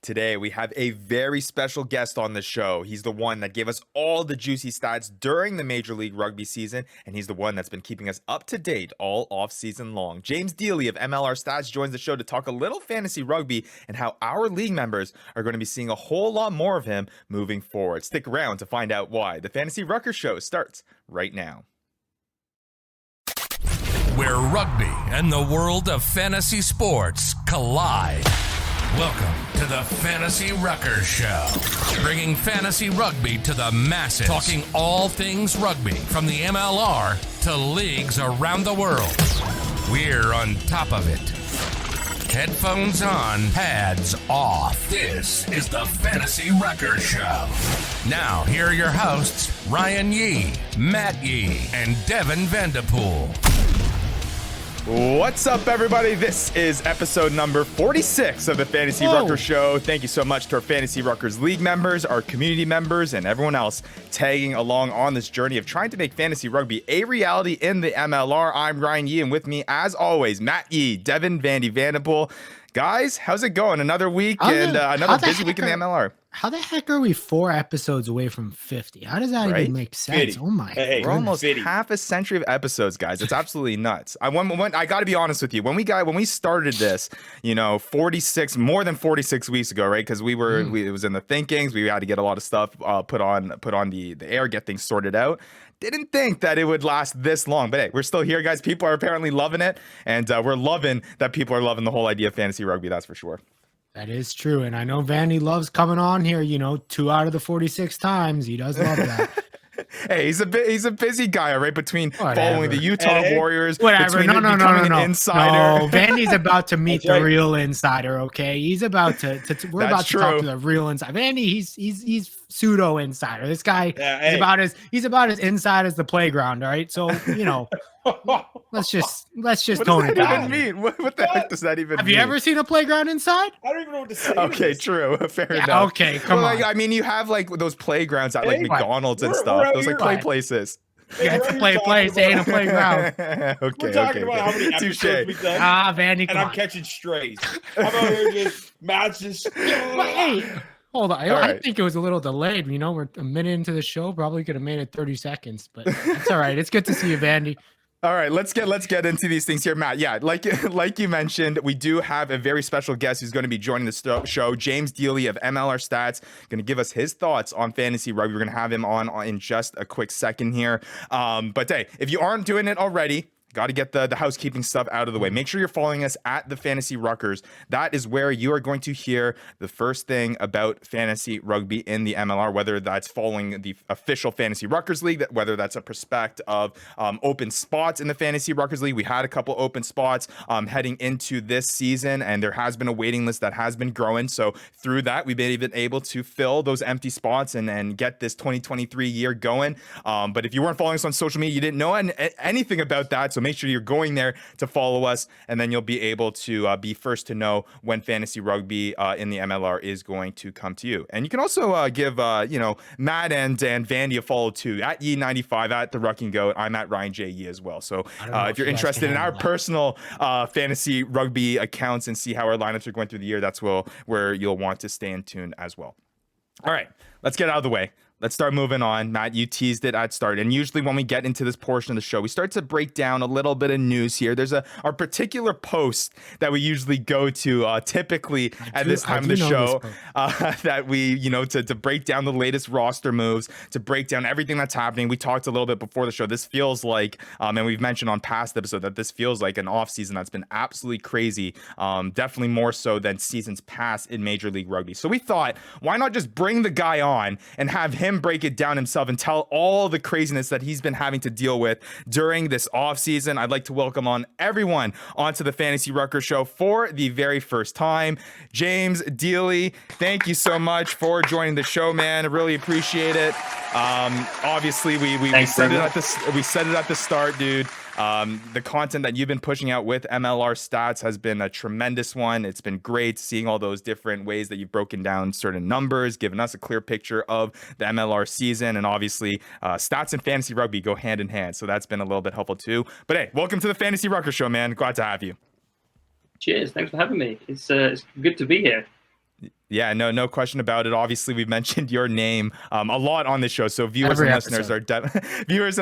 Today, we have a very special guest on the show. He's the one that gave us all the juicy stats during the Major League Rugby season, and he's the one that's been keeping us up to date all off-season long. James Deeley of MLR Stats joins the show to talk a little fantasy rugby and how our league members are going to be seeing a whole lot more of him moving forward. Stick around to find out why. The Fantasy Ruckers Show starts right now. Where rugby and the world of fantasy sports collide. Welcome to the Fantasy Ruckers Show, bringing fantasy rugby to the masses, talking all things rugby from the MLR to leagues around the world. We're on top of it. Headphones on, pads off. This is the Fantasy Ruckers Show. Now, here are your hosts, Ryan Yee, Matt Yee, and Devin Vanderpool. What's up, everybody? This is episode number 46 of the Fantasy Ruckers Show. Thank you so much to our Fantasy Ruckers League members, our community members, and everyone else tagging along on this journey of trying to make fantasy rugby a reality in the MLR. I'm Ryan Yee, and with me, as always, Matt Yee, Devin Vanderpool. Guys, how's it going? Another week and another busy week in the MLR. How the heck are we 4 episodes away from 50? How does that even make sense? 50. Oh my! We're almost 50. half a century of episodes, guys. It's absolutely nuts. I got to be honest with you. When we started this, 46 more than 46 weeks ago, right? Because it was in the thinkings. We had to get a lot of stuff put on the air, get things sorted out. Didn't think that it would last this long, but hey, we're still here, guys. People are apparently loving it, and we're loving that people are loving the whole idea of fantasy rugby. That's for sure. That is true, and I know Vandy loves coming on here. 2 out of the 46 times, he does love that. Hey, he's a busy guy, all right? Between following the Utah Warriors, whatever. No, An insider. No, Vandy's about to meet the real insider. Okay, he's about to. We're about to talk to the real insider. Vandy, he's pseudo insider. This guy is about as inside as the playground. All right, so let's just tone it down. What does that even mean? What the heck does that even mean? Have you ever seen a playground inside? I don't even know what to say. Okay, true. Fair enough. Okay, come on. I mean, you have like those playgrounds at like McDonald's and stuff. Those like play places. Yeah, it's a play place. It ain't a playground. We're talking about how many episodes we've done. Vandy, and I'm catching strays. I'm out here just matching. Hey, hold on. I right. think it was a little delayed. We're a minute into the show. Probably could have made it 30 seconds, but it's all right. It's good to see you, Vandy. All right, let's get into these things here, Matt. Yeah, like you mentioned, we do have a very special guest who's going to be joining the show, James Deeley of MLR Stats, going to give us his thoughts on fantasy rugby. We're going to have him on in just a quick second here. But hey, if you aren't doing it already, got to get the housekeeping stuff out of the way. Make sure you're following us at the Fantasy Ruckers. That is where you are going to hear the first thing about fantasy rugby in the MLR, whether that's following the official Fantasy Ruckers League, whether that's a prospect of open spots in the Fantasy Ruckers League. We had a couple open spots heading into this season, and there has been a waiting list that has been growing. So through that, we've been able to fill those empty spots and get this 2023 year going. But if you weren't following us on social media, you didn't know anything about that. So make sure you're going there to follow us, and then you'll be able to be first to know when fantasy rugby in the MLR is going to come to you. And you can also give Matt and Vandy a follow too, at Yee95, at the Rucking Goat. I'm at Ryan J. Yee as well. So if you're interested in our personal fantasy rugby accounts and see how our lineups are going through the year, that's where you'll want to stay in tune as well. All right, let's get out of the way. Let's start moving on. Matt, you teased it at start. And usually when we get into this portion of the show, we start to break down a little bit of news here. There's our particular post that we usually go to typically at this time of the show that we, to break down the latest roster moves, to break down everything that's happening. We talked a little bit before the show. This feels like, and we've mentioned on past episodes that this feels like an offseason that's been absolutely crazy. Definitely more so than seasons past in Major League Rugby. So we thought, why not just bring the guy on and have him break it down himself and tell all the craziness that he's been having to deal with during this offseason. I'd like to welcome on everyone onto the Fantasy Ruckers Show for the very first time. James Deeley, thank you so much for joining the show, man. I really appreciate it. Obviously, we said it at the start, dude. The content that you've been pushing out with MLR Stats has been a tremendous one. It's been great seeing all those different ways that you've broken down certain numbers, given us a clear picture of the MLR season. And obviously, stats and fantasy rugby go hand in hand. So that's been a little bit helpful too. But hey, welcome to the Fantasy Ruckers Show, man. Glad to have you. Cheers. Thanks for having me. It's good to be here. Yeah, no question about it. Obviously, we've mentioned your name a lot on this show, so viewers and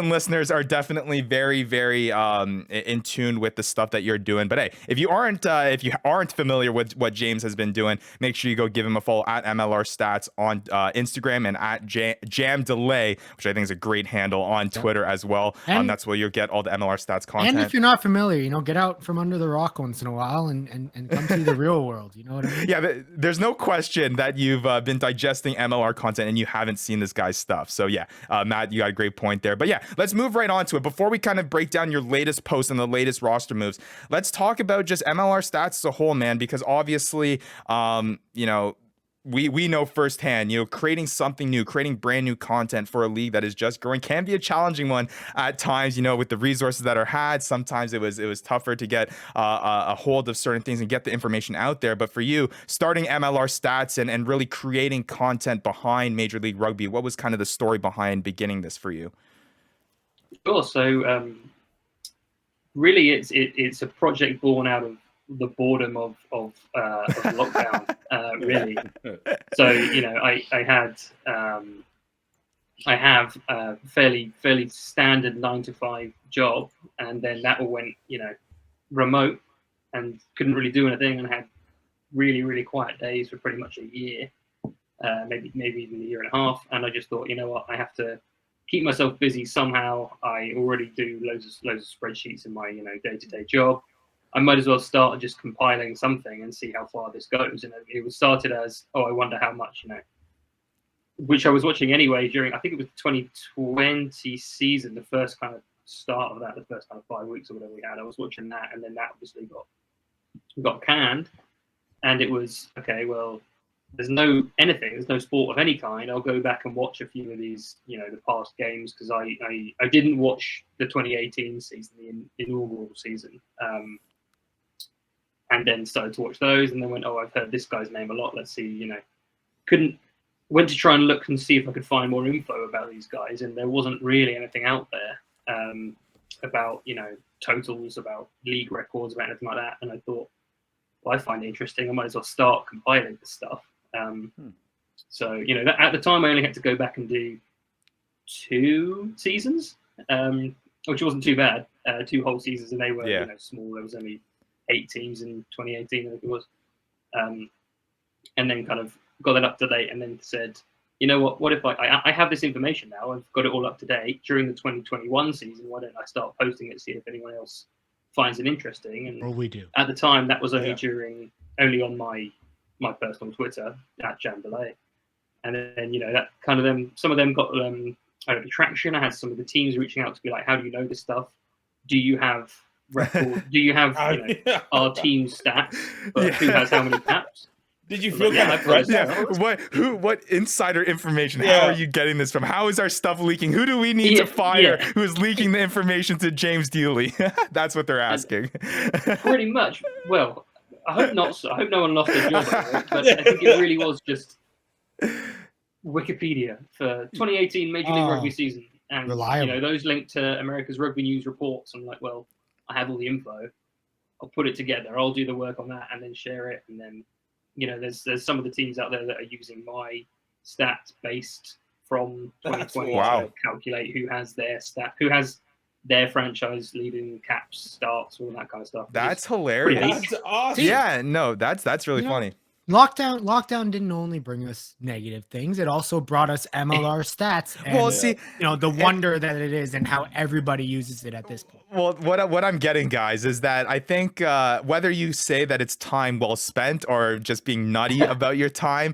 listeners are definitely very, very in tune with the stuff that you're doing. But hey, if you aren't familiar with what James has been doing, make sure you go give him a follow at MLR Stats on Instagram and at Jam Deeley, which I think is a great handle on Twitter as well. And that's where you'll get all the MLR Stats content. And if you're not familiar, get out from under the rock once in a while and come see the real world. You know what I mean? Yeah, there's no question that you've been digesting MLR content and you haven't seen this guy's stuff. So yeah, Matt, you got a great point there. But yeah, let's move right on to it. Before we kind of break down your latest post and the latest roster moves, let's talk about just MLR Stats as a whole, man, because obviously, we know firsthand, creating something new, creating brand new content for a league that is just growing can be a challenging one at times, with the resources that are had. Sometimes it was tougher to get a hold of certain things and get the information out there. But for you, starting MLR Stats and really creating content behind Major League Rugby, what was kind of the story behind beginning this for you? Sure. So really, it's a project born out of the boredom of lockdown, really. So I have a fairly standard 9-to-5 job, and then that all went remote, and couldn't really do anything, and had really quiet days for pretty much a year, maybe even a year and a half. And I just thought, I have to keep myself busy somehow. I already do loads of spreadsheets in my day-to-day job. I might as well start just compiling something and see how far this goes. And it was started as, I wonder how much, which I was watching anyway during, I think it was the 2020 season, the first kind of start of that, the first kind of 5 weeks or whatever we had. I was watching that, and then that obviously got canned. And it was, okay, well, there's no sport of any kind. I'll go back and watch a few of these, the past games, because I didn't watch the 2018 season, the inaugural season. And then started to watch those, and then went, I've heard this guy's name a lot. Let's see, went to try and look and see if I could find more info about these guys, and there wasn't really anything out there about, totals, about league records, about anything like that. And I thought, well, I find it interesting. I might as well start compiling this stuff. So, at the time, I only had to go back and do 2 seasons, which wasn't too bad. 2 whole seasons, and they were small. There was only 8 teams in 2018, I think it was. And then kind of got it up to date, and then said, what if I have this information now, I've got it all up to date during the 2021 season, why don't I start posting it, see if anyone else finds it interesting? And we do. At the time, that was only on my personal Twitter, at Jam Deeley. And then, that kind of some of them got traction. I had some of the teams reaching out to be like, how do you know this stuff? Do you have record? Do you have our team stats? But who has how many caps? Did you feel kind of threatened? Yeah. What insider information? How are you getting this from? How is our stuff leaking? Who do we need to fire? Who is leaking the information to James Deeley? That's what they're asking. Pretty much. Well, I hope not. I hope no one lost their job over it, but I think it really was just Wikipedia for 2018 Major League Rugby season, and those linked to America's Rugby News reports. I'm like, well, I have all the info. I'll put it together. I'll do the work on that and then share it. And then, there's some of the teams out there that are using my stats based from 2020 to calculate who has their franchise leading caps, starts, all that kind of stuff. That's hilarious. That's awesome. Yeah, no, that's really funny. Lockdown didn't only bring us negative things; it also brought us MLR Stats. And, the wonder that it is, and how everybody uses it at this point. Well, what I'm getting, guys, is that I think whether you say that it's time well spent or just being nutty about your time,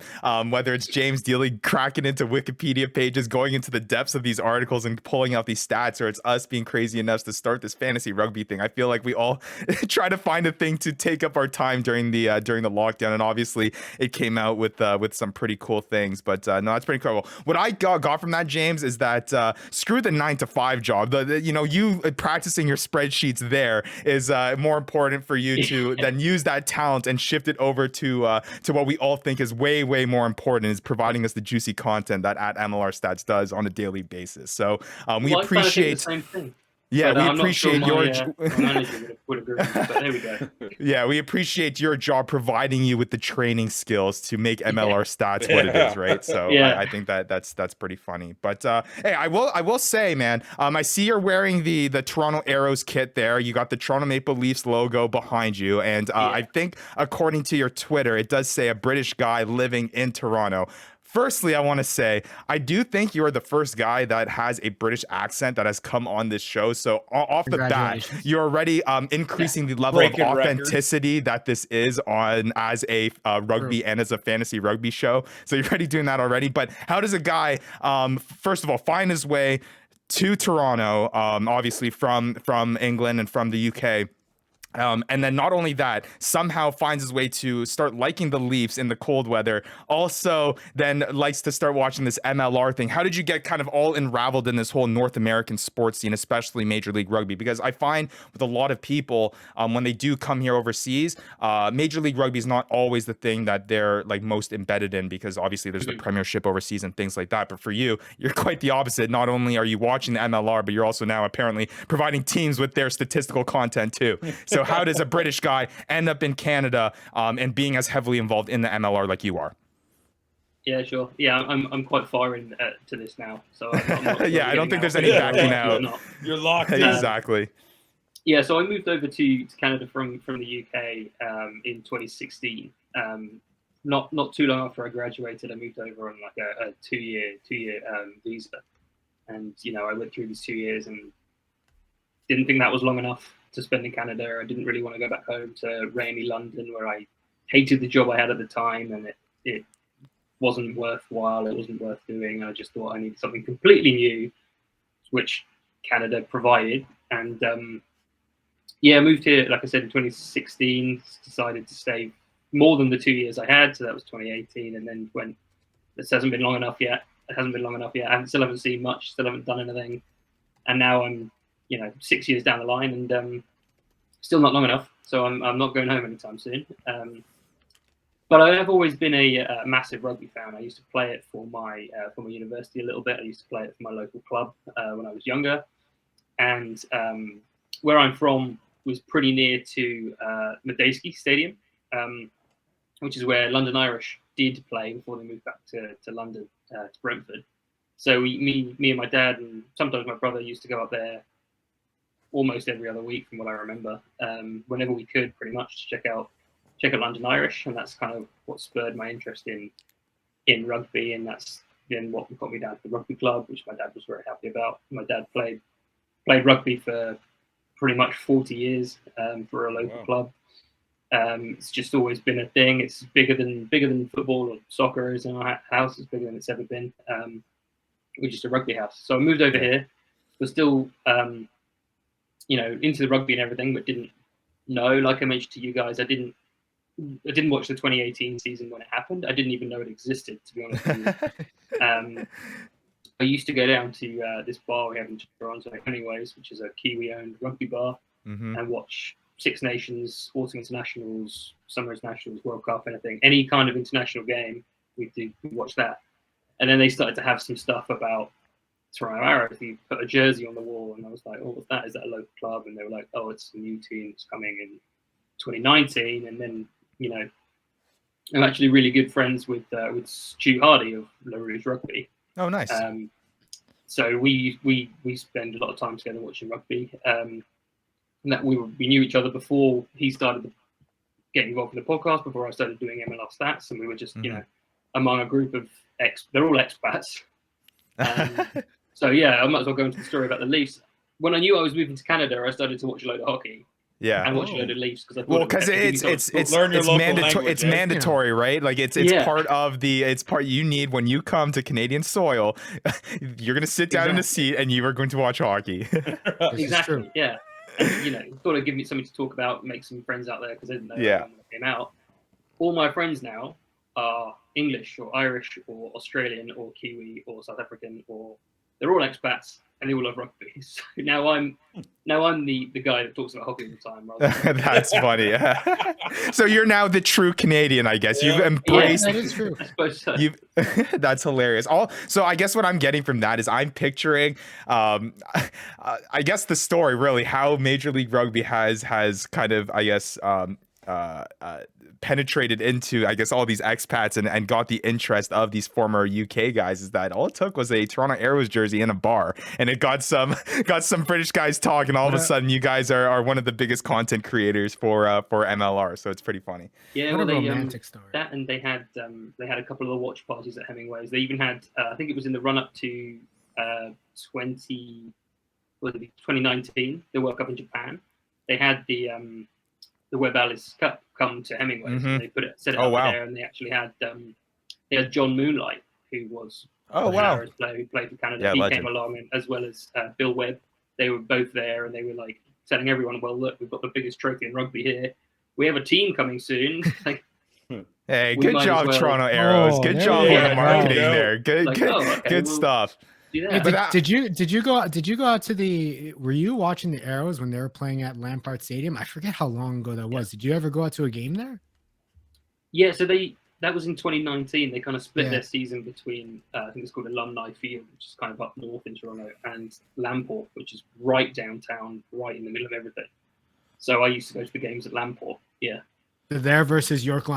whether it's James Deeley cracking into Wikipedia pages, going into the depths of these articles and pulling out these stats, or it's us being crazy enough to start this fantasy rugby thing, I feel like we all try to find a thing to take up our time during the lockdown, and obviously it came out with some pretty cool things. But no, that's pretty incredible. What I got from that, James, is that screw the 9-to-5 job. You practicing your spreadsheets there is more important for you to then use that talent and shift it over to what we all think is way more important, is providing us the juicy content that at MLR Stats does on a daily basis. So we appreciate. The same thing. Yeah, but, we I'm not sure appreciate your. my manager would agree with me, but there we go. Yeah, we appreciate your job providing you with the training skills to make MLR stats what it is, right? So Yeah. I think that's pretty funny. But hey, I will say, man, I see you're wearing the Toronto Arrows kit there. You got the Toronto Maple Leafs logo behind you, and I think according to your Twitter, it does say a British guy living in Toronto. Firstly, I want to say, I do think you're the first guy that has a British accent that has come on this show. So off the bat, you're already increasing the level of authenticity that this is on as a rugby and as a fantasy rugby show. So you're already doing that already. But how does a guy, first of all, find his way to Toronto, obviously from England and from the UK? And then not only that, somehow finds his way to start liking the Leafs in the cold weather. Also, then likes to start watching this MLR thing. How did you get kind of all unraveled in this whole North American sports scene, especially Major League Rugby? Because I find with a lot of people, when they do come here overseas, Major League Rugby is not always the thing that they're like most embedded in, because obviously there's the Premiership overseas and things like that. But for you, you're quite the opposite. Not only are you watching the MLR, but you're also now apparently providing teams with their statistical content too. So how does a British guy end up in Canada and being as heavily involved in the MLR like you are? Yeah, sure. Yeah, I'm quite far in to this now, so I'm not yeah, I don't think there's any backing out. You're locked in. Exactly. Yeah, so I moved over to Canada from the UK in 2016. Not too long after I graduated, I moved over on like a two-year visa, and I went through these 2 years and didn't think that was long enough to spend in Canada. I didn't really want to go back home to rainy London, where I hated the job I had at the time, and it wasn't worthwhile. It wasn't worth doing. I just thought I needed something completely new, which Canada provided. And I moved here, like I said, in 2016. Decided to stay more than the 2 years I had, so that was 2018. And then went, this hasn't been long enough yet. It hasn't been long enough yet. I still haven't seen much. Still haven't done anything. And now I'm 6 years down the line, and still not long enough. So I'm not going home anytime soon. But I have always been a massive rugby fan. I used to play it for my university a little bit. I used to play it for my local club when I was younger. And where I'm from was pretty near to Madejski Stadium, which is where London Irish did play before they moved back to London, to Brentford. So me and my dad, and sometimes my brother, used to go up there almost every other week, from what I remember, whenever we could, pretty much, to check out London Irish, and that's kind of what spurred my interest in rugby, and that's then what got me down to the rugby club, which my dad was very happy about. My dad played rugby for pretty much 40 years for a local club. It's just always been a thing. It's bigger than football or soccer is in our house. It's bigger than it's ever been. We're just a rugby house. So I moved over here. Was still into the rugby and everything, but didn't know. Like I mentioned to you guys, I didn't watch the 2018 season when it happened. I didn't even know it existed, to be honest with you. I used to go down to this bar we have in Toronto, anyways, which is a Kiwi-owned rugby bar, and watch Six Nations, Autumn Internationals, Summer Internationals, World Cup, anything, any kind of international game, we watch that. And then they started to have some stuff about Toronto Arrows. He put a jersey on the wall, and I was like, "Oh, what's that? Is that a local club?" And they were like, "Oh, it's a new team that's coming in 2019." And then, I'm actually really good friends with Stu Hardy of LaRouge Rugby. Oh, nice. So we spend a lot of time together watching rugby. And that we knew each other before he started getting involved in the podcast, before I started doing MLR Stats, and we were just among a group of they're all expats. So yeah, I might as well go into the story about the Leafs. When I knew I was moving to Canada, I started to watch a load of hockey. Yeah, and watch a load of Leafs because I thought it's mandatory, right? Like it's part of it's part you need when you come to Canadian soil. You're gonna sit down in a seat and you are going to watch hockey. Exactly. Yeah. And, thought it'd give me something to talk about, make some friends out there, because I didn't know when I came out. All my friends now are English or Irish or Australian or Kiwi or South African, or they're all expats, and they all love rugby. So now I'm the guy that talks about hockey all the time. Rather than That's funny. So you're now the true Canadian, I guess. You've embraced. Yeah, that is true. I suppose so. That's hilarious. So I guess what I'm getting from that is I'm picturing, I guess the story really how Major League Rugby has kind of, I guess, penetrated into, I guess, all these expats and got the interest of these former UK guys is that all it took was a Toronto Arrows jersey in a bar, and it got some British guys talking. All of a sudden, you guys are one of the biggest content creators for MLR. So it's pretty funny. Yeah, what well, a romantic story. That, and they had a couple of the watch parties at Hemingway's. They even had, I think it was in the run up to 2019, the World Cup in Japan. They had the Webb Ellis Cup come to Hemingway's, and they set it up there, and they actually had John Moonlight, who was Harris player who played for Canada. Yeah, he legend. came along, and as well as Bill Webb. They were both there, and they were like telling everyone, "Well, look, we've got the biggest trophy in rugby here. We have a team coming soon." Like, hey, good job, Toronto Arrows. Good job on the marketing there. Good stuff. Hey, did you go out to the? Were you watching the Arrows when they were playing at Lampard Stadium? I forget how long ago that was. Did you ever go out to a game there? Yeah, so that was in 2019. They kind of split their season between I think it's called Alumni Field, which is kind of up north in Toronto, and Lamport, which is right downtown, right in the middle of everything. So I used to go to the games at Lamport. Yeah. There versus York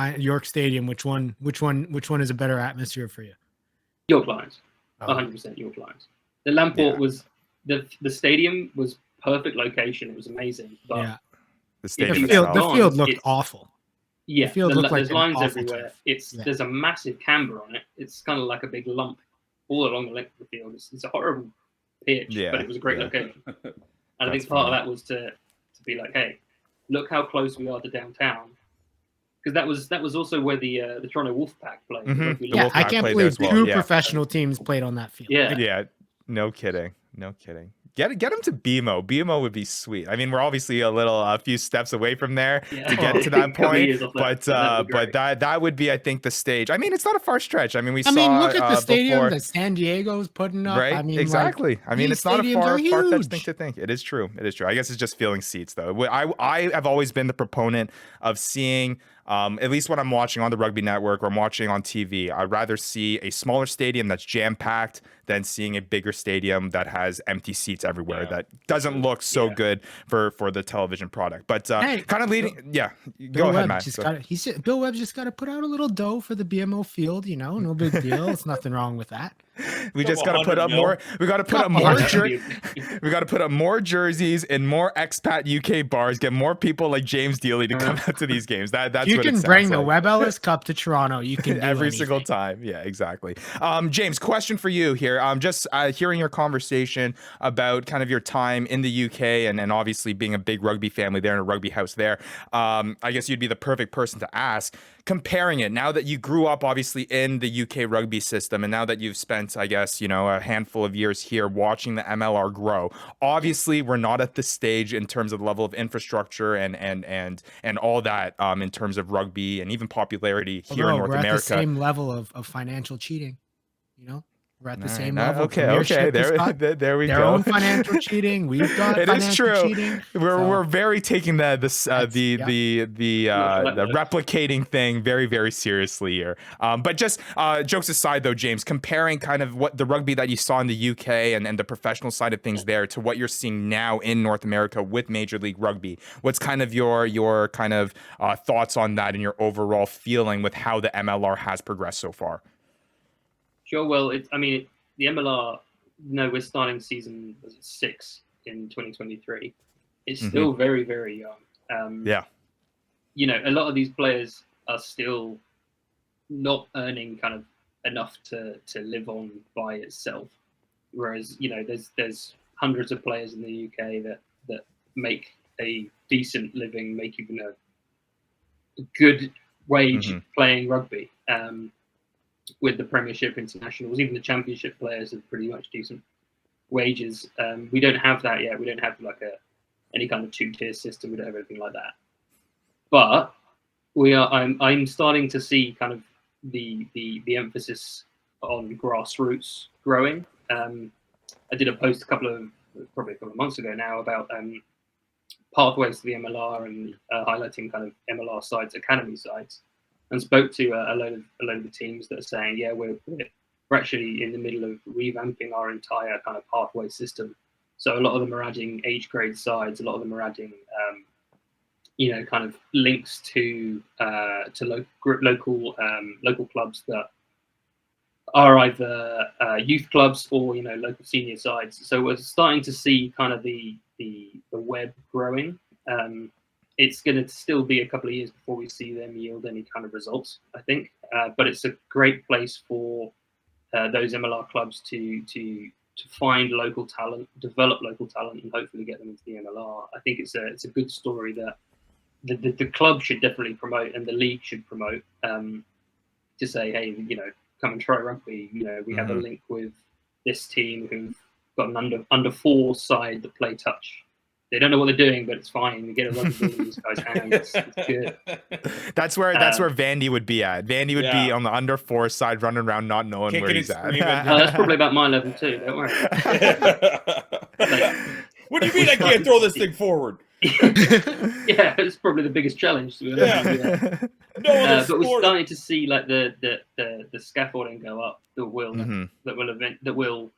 Stadium. Which one is a better atmosphere for you? York Lions. 100% York Lions. The Lamport was the stadium was perfect location. It was amazing, but the stadium the field looked awful. Yeah, the field looked like there's lines Turf. everywhere. There's a massive camber on it. It's kind of like a big lump all along the length of the field. It's a horrible pitch, but it was a great location. And I think part of that was to be like, hey, look how close we are to downtown. Because that was also where the Toronto Wolfpack played. Yeah, I can't believe two professional teams played on that field. Yeah, no kidding. Get him to BMO. BMO would be sweet. I mean, we're obviously a few steps away from there to get to that point, but that would be, I think, the stage. I mean, it's not a far stretch. I mean, look at the stadium that San Diego's putting up. Right? I mean, exactly. I mean, it's not a far-fetched thing to think. It is true. I guess it's just filling seats, though. I have always been the proponent of seeing. At least when I'm watching on the Rugby Network or I'm watching on TV, I'd rather see a smaller stadium that's jam-packed than seeing a bigger stadium that has empty seats everywhere that doesn't look so good for the television product. But kind of leading, go ahead, Matt. Bill Webb's just got to put out a little dough for the BMO field, no big deal. It's nothing wrong with that. We just got to put up more. We got to put up more. We got to put up more jerseys in more expat UK bars. Get more people like James Deeley to come out to these games. That's you what can bring the Webb Ellis Cup to Toronto. You can do every anything. single time. Yeah, exactly. James, question for you here. Just hearing your conversation about kind of your time in the UK and obviously being a big rugby family there in a rugby house there. I guess you'd be the perfect person to ask. Comparing it now that you grew up obviously in the UK rugby system and now that you've spent, I guess, a handful of years here watching the MLR grow. Obviously, we're not at the stage in terms of the level of infrastructure and all that in terms of rugby and even popularity here in North America. We're at the same level of financial cheating, We're at the same level. Okay. There we go. Their own financial cheating. We've got financial cheating. We're very taking the replicating thing very, very seriously here. But just jokes aside, though, James, comparing kind of what the rugby that you saw in the UK and the professional side of things there to what you're seeing now in North America with Major League Rugby, what's kind of your kind of thoughts on that and your overall feeling with how the MLR has progressed so far? Sure. Well, the MLR, we're starting season 6 in 2023. It's still very, very young. A lot of these players are still not earning kind of enough to live on by itself. Whereas, there's hundreds of players in the UK that make a decent living, make even a good wage playing rugby. With the Premiership internationals, even the Championship players have pretty much decent wages. We don't have that yet. We don't have like any kind of 2-tier system. We don't have anything like that. But I'm starting to see kind of the emphasis on grassroots growing. I did a post probably a couple of months ago now about pathways to the MLR and highlighting kind of MLR sides, academy sides, and spoke to a load of the teams that are saying, yeah, we're actually in the middle of revamping our entire kind of pathway system. So a lot of them are adding age grade sides, a lot of them are adding kind of links to local clubs that are either youth clubs or local senior sides. So we're starting to see kind of the web growing. It's going to still be a couple of years before we see them yield any kind of results, I think. But it's a great place for those MLR clubs to find local talent, develop local talent, and hopefully get them into the MLR. I think it's a good story that the club should definitely promote and the league should promote, to say, hey, come and try rugby. We have a link with this team who've got an under 4 side that play touch. They don't know what they're doing, but it's fine. We get a rugby ball in these guys' hands. It's good. That's where Vandy would be at. Vandy would be on the under 4 side, running around not knowing Kicking where he's at. That's probably about my level too. Don't worry. What do you mean I can't throw this thing forward? Yeah, it's probably the biggest challenge. To be honest. But we're starting to see like the scaffolding go up that will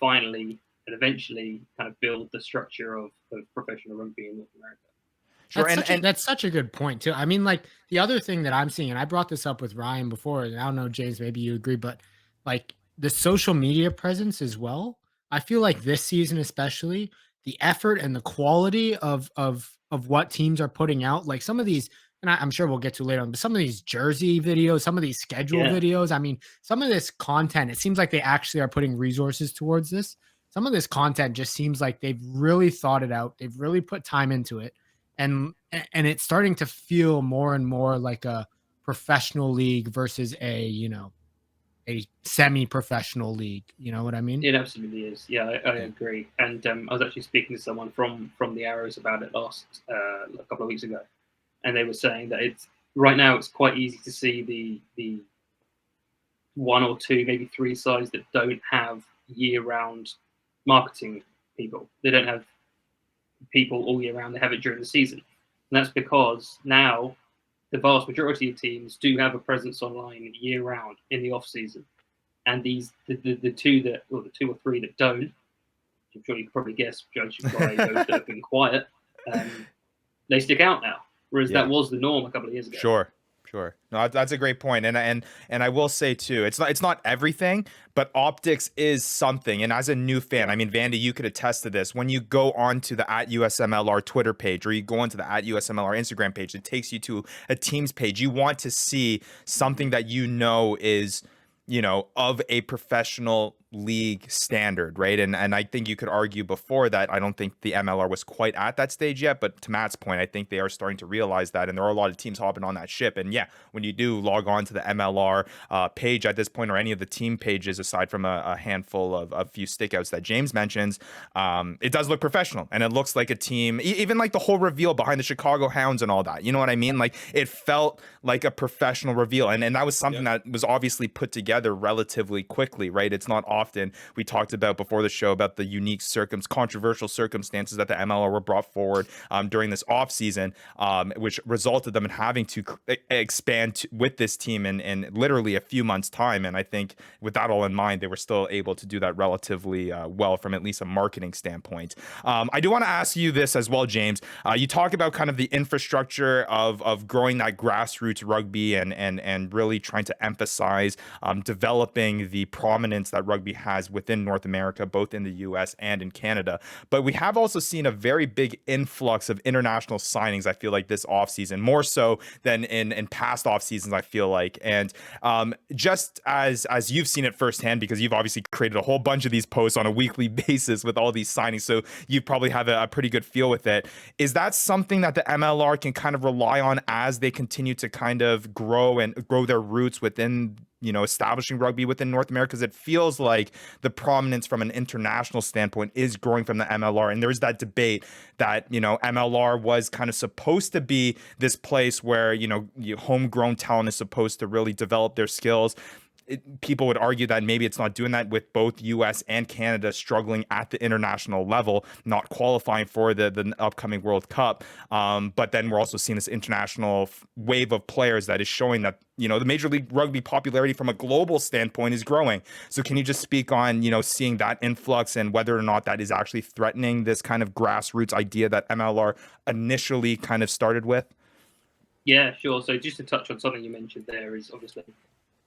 finally and eventually kind of build the structure of professional rugby in North America. Sure, that's such a good point too. I mean, like the other thing that I'm seeing, and I brought this up with Ryan before, and I don't know, James, maybe you agree, but like the social media presence as well. I feel like this season, especially, the effort and the quality of what teams are putting out, like some of these, and I'm sure we'll get to later on, but some of these jersey videos, some of these schedule videos, I mean, some of this content, it seems like they actually are putting resources towards this. Some of this content just seems like they've really thought it out. They've really put time into it. And it's starting to feel more and more like a professional league versus a semi-professional league. You know what I mean? It absolutely is. Yeah, I agree. And I was actually speaking to someone from the Arrows about it a couple of weeks ago, and they were saying that right now it's quite easy to see the 1 or 2, maybe 3 sides that don't have year-round marketing people. They don't have people all year round. They have it during the season, and that's because now the vast majority of teams do have a presence online year round in the off season, and the 2 or 3 that don't, I'm sure you can probably guess, judging by those that have been quiet, they stick out now, whereas that was the norm a couple of years ago. Sure. No, that's a great point. And I will say too, it's not everything, but optics is something. And as a new fan, I mean, Vandy, you could attest to this. When you go on to the @USMLR Twitter page, or you go onto the @USMLR Instagram page, it takes you to a team's page. You want to see something that is, of a professional league standard, right? And I think you could argue before that I don't think the MLR was quite at that stage yet, but to Matt's point, I think they are starting to realize that, and there are a lot of teams hopping on that ship. And yeah, when you do log on to the MLR page at this point, or any of the team pages aside from a handful of a few stickouts that James mentions, it does look professional, and it looks like a team, even like the whole reveal behind the Chicago Hounds and all that, you know what I mean? Like it felt like a professional reveal, and that was something that was obviously put together relatively quickly, right? It's not often. We talked about before the show about the unique controversial circumstances that the MLR were brought forward during this offseason, which resulted them in having to expand with this team in literally a few months' time. And I think with that all in mind, they were still able to do that relatively well from at least a marketing standpoint. I do want to ask you this as well, James. You talk about kind of the infrastructure of growing that grassroots rugby and really trying to emphasize developing the prominence that rugby has within North America, both in the US and in Canada. But we have also seen a very big influx of international signings, I feel like, this offseason, more so than in past off seasons, I feel like. And just as you've seen it firsthand, because you've obviously created a whole bunch of these posts on a weekly basis with all these signings, so you probably have a pretty good feel with it. Is that something that the MLR can kind of rely on as they continue to kind of grow their roots within establishing rugby within North America? Because it feels like the prominence from an international standpoint is growing from the MLR. And there's that debate that, MLR was kind of supposed to be this place where, homegrown talent is supposed to really develop their skills. people would argue that maybe it's not doing that with both US and Canada struggling at the international level, not qualifying for the upcoming World Cup. But then we're also seeing this international wave of players that is showing that, you know, the Major League Rugby popularity from a global standpoint is growing. So can you just speak on, you know, seeing that influx and whether or not that is actually threatening this kind of grassroots idea that MLR initially kind of started with? Yeah, sure. So just to touch on something you mentioned there is obviously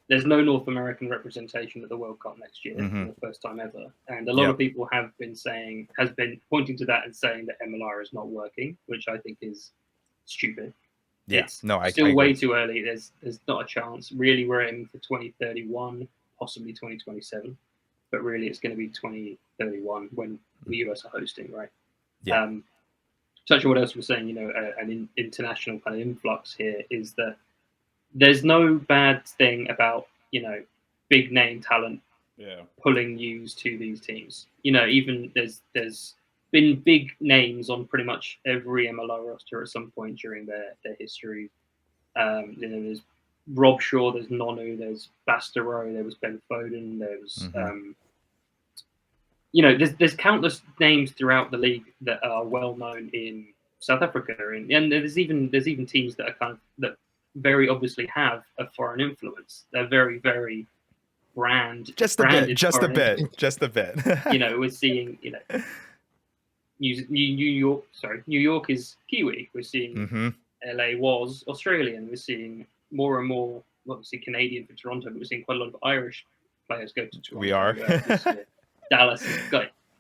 there's no North American representation at the World Cup next year for the first time ever. And a lot of people has been pointing to that and saying that MLR is not working, which I think is stupid. Yeah, it's still I way too early. There's not a chance. Really, we're aiming for 2031, possibly 2027. But really, it's going to be 2031 when the US are hosting, right? Yeah. Touching on what else we're saying, you know, an international kind of influx here is that there's no bad thing about, you know, big name talent pulling news to these teams. You know, even there's been big names on pretty much every MLR roster at some point during their history. You know, there's Rob Shaw, there's Nonu, there's Bastareaud, there was Ben Foden, there was you know, there's countless names throughout the league that are well known in South Africa, and there's even teams that are kind of that very obviously have a foreign influence. They're very, very just a bit. You know, we're seeing, you know, New York is Kiwi. We're seeing LA was Australian. We're seeing more and more, obviously Canadian for Toronto, but we're seeing quite a lot of Irish players go to Toronto. We are. Dallas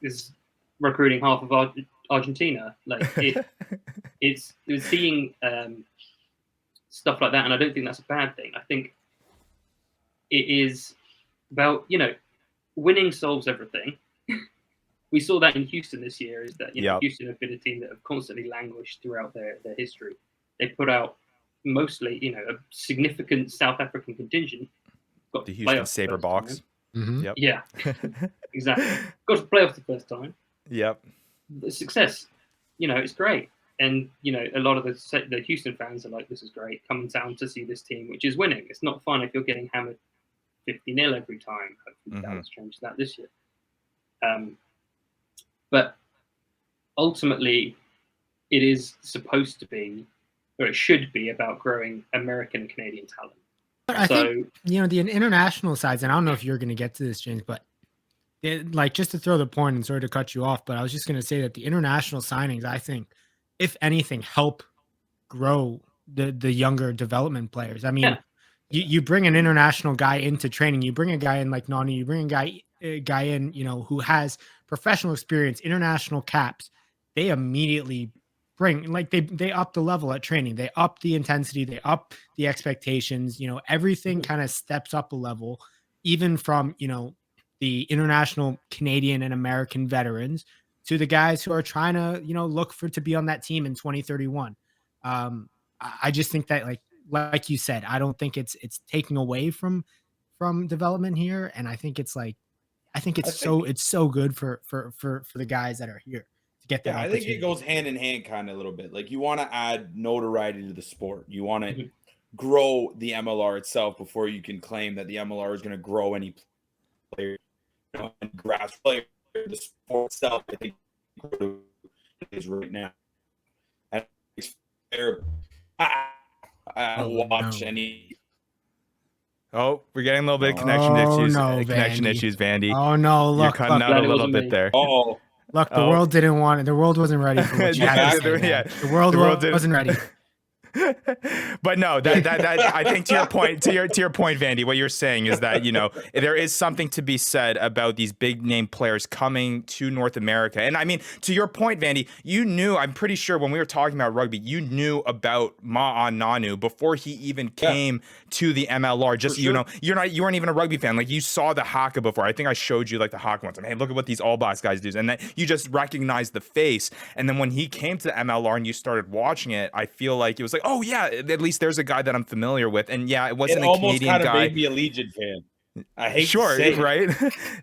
is recruiting half of Argentina. Like it's seeing stuff like that, and I don't think that's a bad thing. I think it is about, you know, winning solves everything. We saw that in Houston this year. Is that, you know, Houston have been a team that have constantly languished throughout their history. They put out mostly, you know, a significant South African contingent. Got the Houston Sabre box. Yeah, exactly. Got to playoffs the first time. The success, you know, it's great. And, you know, a lot of the Houston fans are like, this is great, coming down to see this team, which is winning. It's not fun if you're getting hammered 50-0 every time. Hopefully Dallas changes that this year. But ultimately, it is supposed to be, or it should be, about growing American and Canadian talent. But I think, you know, the international sides, and I don't know if you're going to get to this, James, but like, just to throw the point and sorry to cut you off, but I was just going to say that the international signings, I think, if anything, help grow the younger development players. I mean, you bring an international guy into training, you bring a guy in like Nani, you bring a guy in, you know, who has professional experience, international caps. They immediately bring, like, they up the level at training, they up the intensity, they up the expectations, you know, everything kind of steps up a level, even from, you know, the international Canadian and American veterans to the guys who are trying to, you know, look to be on that team in 2031. I just think that, like you said, I don't think it's taking away from development here. And I think it's so good for the guys that are here to get that. I think it goes hand in hand kind of a little bit. Like, you want to add notoriety to the sport. You want to grow the MLR itself before you can claim that the MLR is going to grow any player, you know, and grass player. The sport itself, I think, is right now. And it's fair. I don't watch any. Oh, we're getting a little bit of connection issues. Connection issues, Vandy. Oh no! Look, you're cutting out a little bit there. Oh, look, the world didn't want it. The world wasn't ready for what you had to say. The world wasn't ready. But no, that I think to your point, Vandy, what you're saying is that, you know, there is something to be said about these big name players coming to North America. And I mean, to your point, Vandy, you knew, I'm pretty sure when we were talking about rugby, you knew about Ma'an Nanu before he even came to the MLR. Just, you know, you weren't even a rugby fan. Like, you saw the haka before. I think I showed you like the haka once. I mean, hey, look at what these All Blacks guys do. And then you just recognized the face. And then when he came to the MLR and you started watching it, I feel like it was like, oh yeah, at least there's a guy that I'm familiar with. And yeah, it wasn't a Canadian guy. It almost kind of made me a Legion fan. I hate sure, to say right?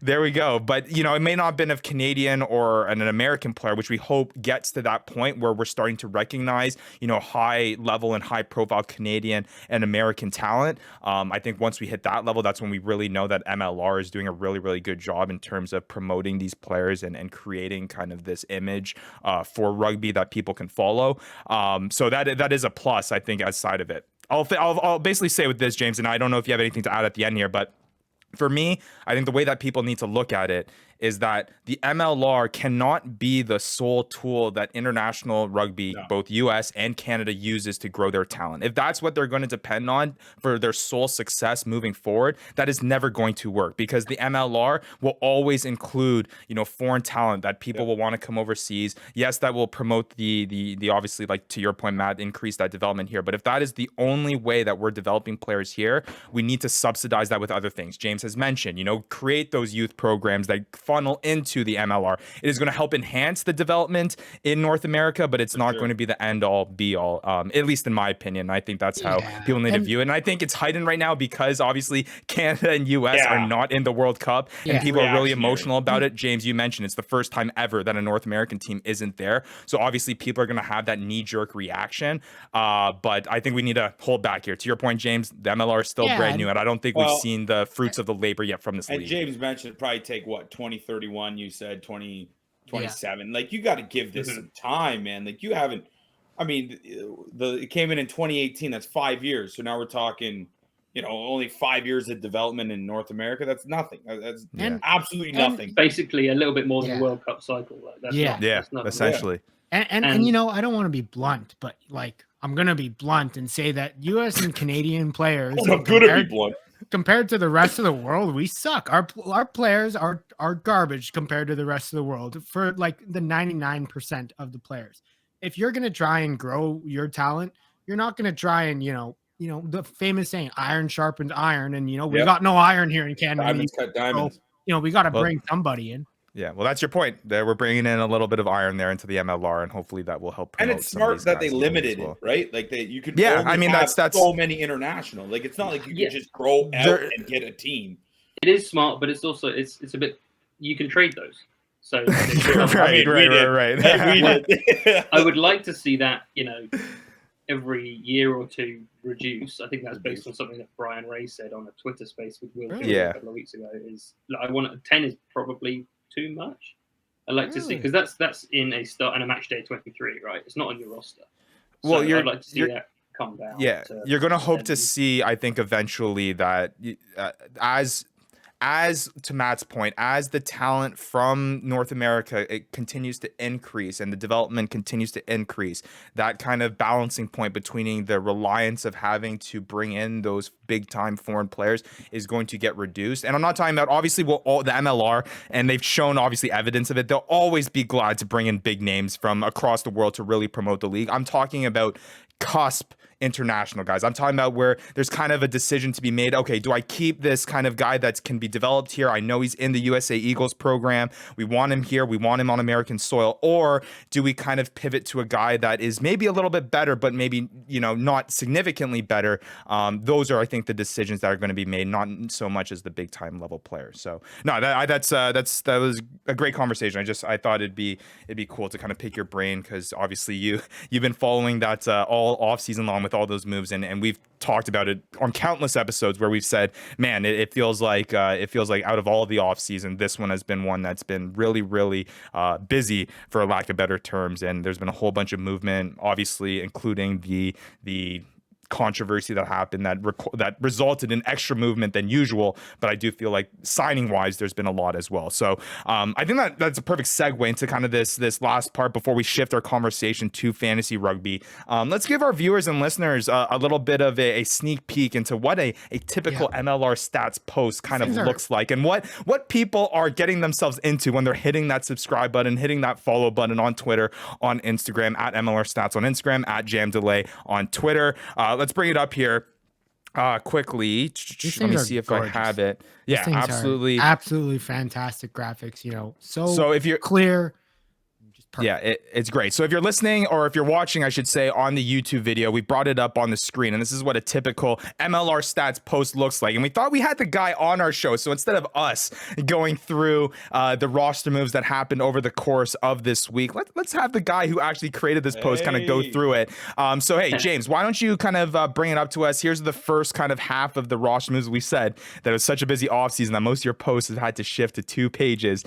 There we go. But, you know, it may not have been a Canadian or an American player, which we hope gets to that point where we're starting to recognize, you know, high level and high profile Canadian and American talent. I think once we hit that level, that's when we really know that MLR is doing a really, really good job in terms of promoting these players and creating kind of this image for rugby that people can follow. So that is a plus, I think, as side of it. I'll basically say with this, James, and I don't know if you have anything to add at the end here, but for me, I think the way that people need to look at it is that the MLR cannot be the sole tool that international rugby, both US and Canada, uses to grow their talent. If that's what they're going to depend on for their sole success moving forward, that is never going to work, because the MLR will always include, you know, foreign talent that people will want to come overseas. Yes, that will promote the obviously, like to your point, Matt, increase that development here. But if that is the only way that we're developing players here, we need to subsidize that with other things. James has mentioned, you know, create those youth programs that funnel into the MLR. It is going to help enhance the development in North America, but it's not going to be the end all be all, at least in my opinion. I think that's how people need to view it. And I think it's heightened right now because obviously Canada and US are not in the World Cup, and people are really emotional about it. James, you mentioned it's the first time ever that a North American team isn't there. So obviously people are going to have that knee-jerk reaction. But I think we need to hold back here. To your point, James, the MLR is still brand new, and I don't think we've seen the fruits of the labor yet from this league. And James mentioned it'd probably take, what, 2031, you said 2027. Like, you got to give this some time, man. Like, you haven't, I mean, it came in 2018. That's 5 years. So now we're talking, you know, only 5 years of development in North America. That's nothing. That's absolutely nothing. Basically a little bit more than a World Cup cycle. Like, that's essentially. And you know, I don't want to be blunt, but like, I'm going to be blunt and say that US and Canadian players I'm going to be blunt. Compared to the rest of the world, we suck. Our players are garbage compared to the rest of the world, for like the 99% of the players. If you're going to try and grow your talent, you're not going to try and, you know, the famous saying, iron sharpens iron. And, you know, we got no iron here in Canada. Diamonds cut diamonds. So, you know, we got to bring somebody in. Yeah, well, that's your point. There, we're bringing in a little bit of iron there into the MLR, and hopefully that will help promote. And it's smart that they limited it, right? Like you could. Yeah, I mean that's so many international. Like, it's not like you can just grow out and get a team. It is smart, but it's also it's a bit. You can trade those. So right. I would like to see that, you know, every year or two reduce. I think that's based on something that Brian Ray said on a Twitter space with Will a couple of weeks ago. Is I want 10 is probably too much. I'd like to see, because that's in a start and a match day 23, right? It's not on your roster. So well, I'd like to see that come down. Yeah, you're going to hope to see, I think, eventually that as to Matt's point, as the talent from North America, it continues to increase and the development continues to increase, that kind of balancing point between the reliance of having to bring in those big time foreign players is going to get reduced. And I'm not talking about, obviously, the MLR, and they've shown obviously evidence of it. They'll always be glad to bring in big names from across the world to really promote the league. I'm talking about cusp international guys. I'm talking about where there's kind of a decision to be made. Okay, do I keep this kind of guy that can be developed here? I know he's in the USA Eagles program. We want him here. We want him on American soil. Or do we kind of pivot to a guy that is maybe a little bit better, but maybe, you know, not significantly better? Those are, I think, the decisions that are going to be made, not so much as the big time level players. So no, that was a great conversation. I thought it'd be cool to kind of pick your brain, because obviously you've been following that all off season long with all those moves, and we've talked about it on countless episodes where we've said, man, it feels like out of all of the off season, this one has been one that's been really, really busy, for lack of better terms, and there's been a whole bunch of movement, obviously, including the controversy that happened that resulted in extra movement than usual. But I do feel like signing wise, there's been a lot as well. So I think that's a perfect segue into kind of this last part before we shift our conversation to fantasy rugby. Let's give our viewers and listeners a little bit of a sneak peek into what a typical MLR stats post kind of looks like, and what people are getting themselves into when they're hitting that subscribe button, hitting that follow button on Twitter, on Instagram, at MLR Stats on Instagram, at James Deeley on Twitter. Let's bring it up here quickly. Let me see if gorgeous. I have it. Yeah, absolutely. Absolutely fantastic graphics, you know. So if you're clear, just perfect. Yeah, it's great. So if you're listening, or if you're watching, I should say, on the YouTube video, we brought it up on the screen, and this is what a typical MLR Stats post looks like. And we thought we had the guy on our show, so instead of us going through the roster moves that happened over the course of this week, let's have the guy who actually created this post kind of go through it. So hey, James, why don't you kind of bring it up to us? Here's the first kind of half of the roster moves. We said that it was such a busy offseason that most of your posts have had to shift to 2 pages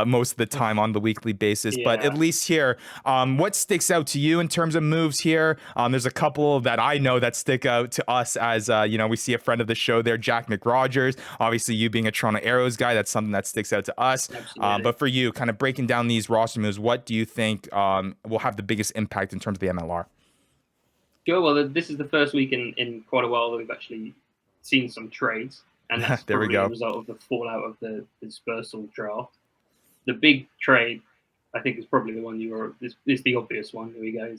most of the time on the weekly basis, but at least here, what sticks out to you in terms of moves here? There's a couple that I know that stick out to us as we see a friend of the show there, Jack McRogers. Obviously, you being a Toronto Arrows guy, that's something that sticks out to us. But for you, kind of breaking down these roster moves, what do you think will have the biggest impact in terms of the MLR? Sure. Well, this is the first week in quite a while that we've actually seen some trades, and that's there we probably go. a result of the fallout of the dispersal draft. The big trade, I think, is probably the one is the obvious one. Here we go.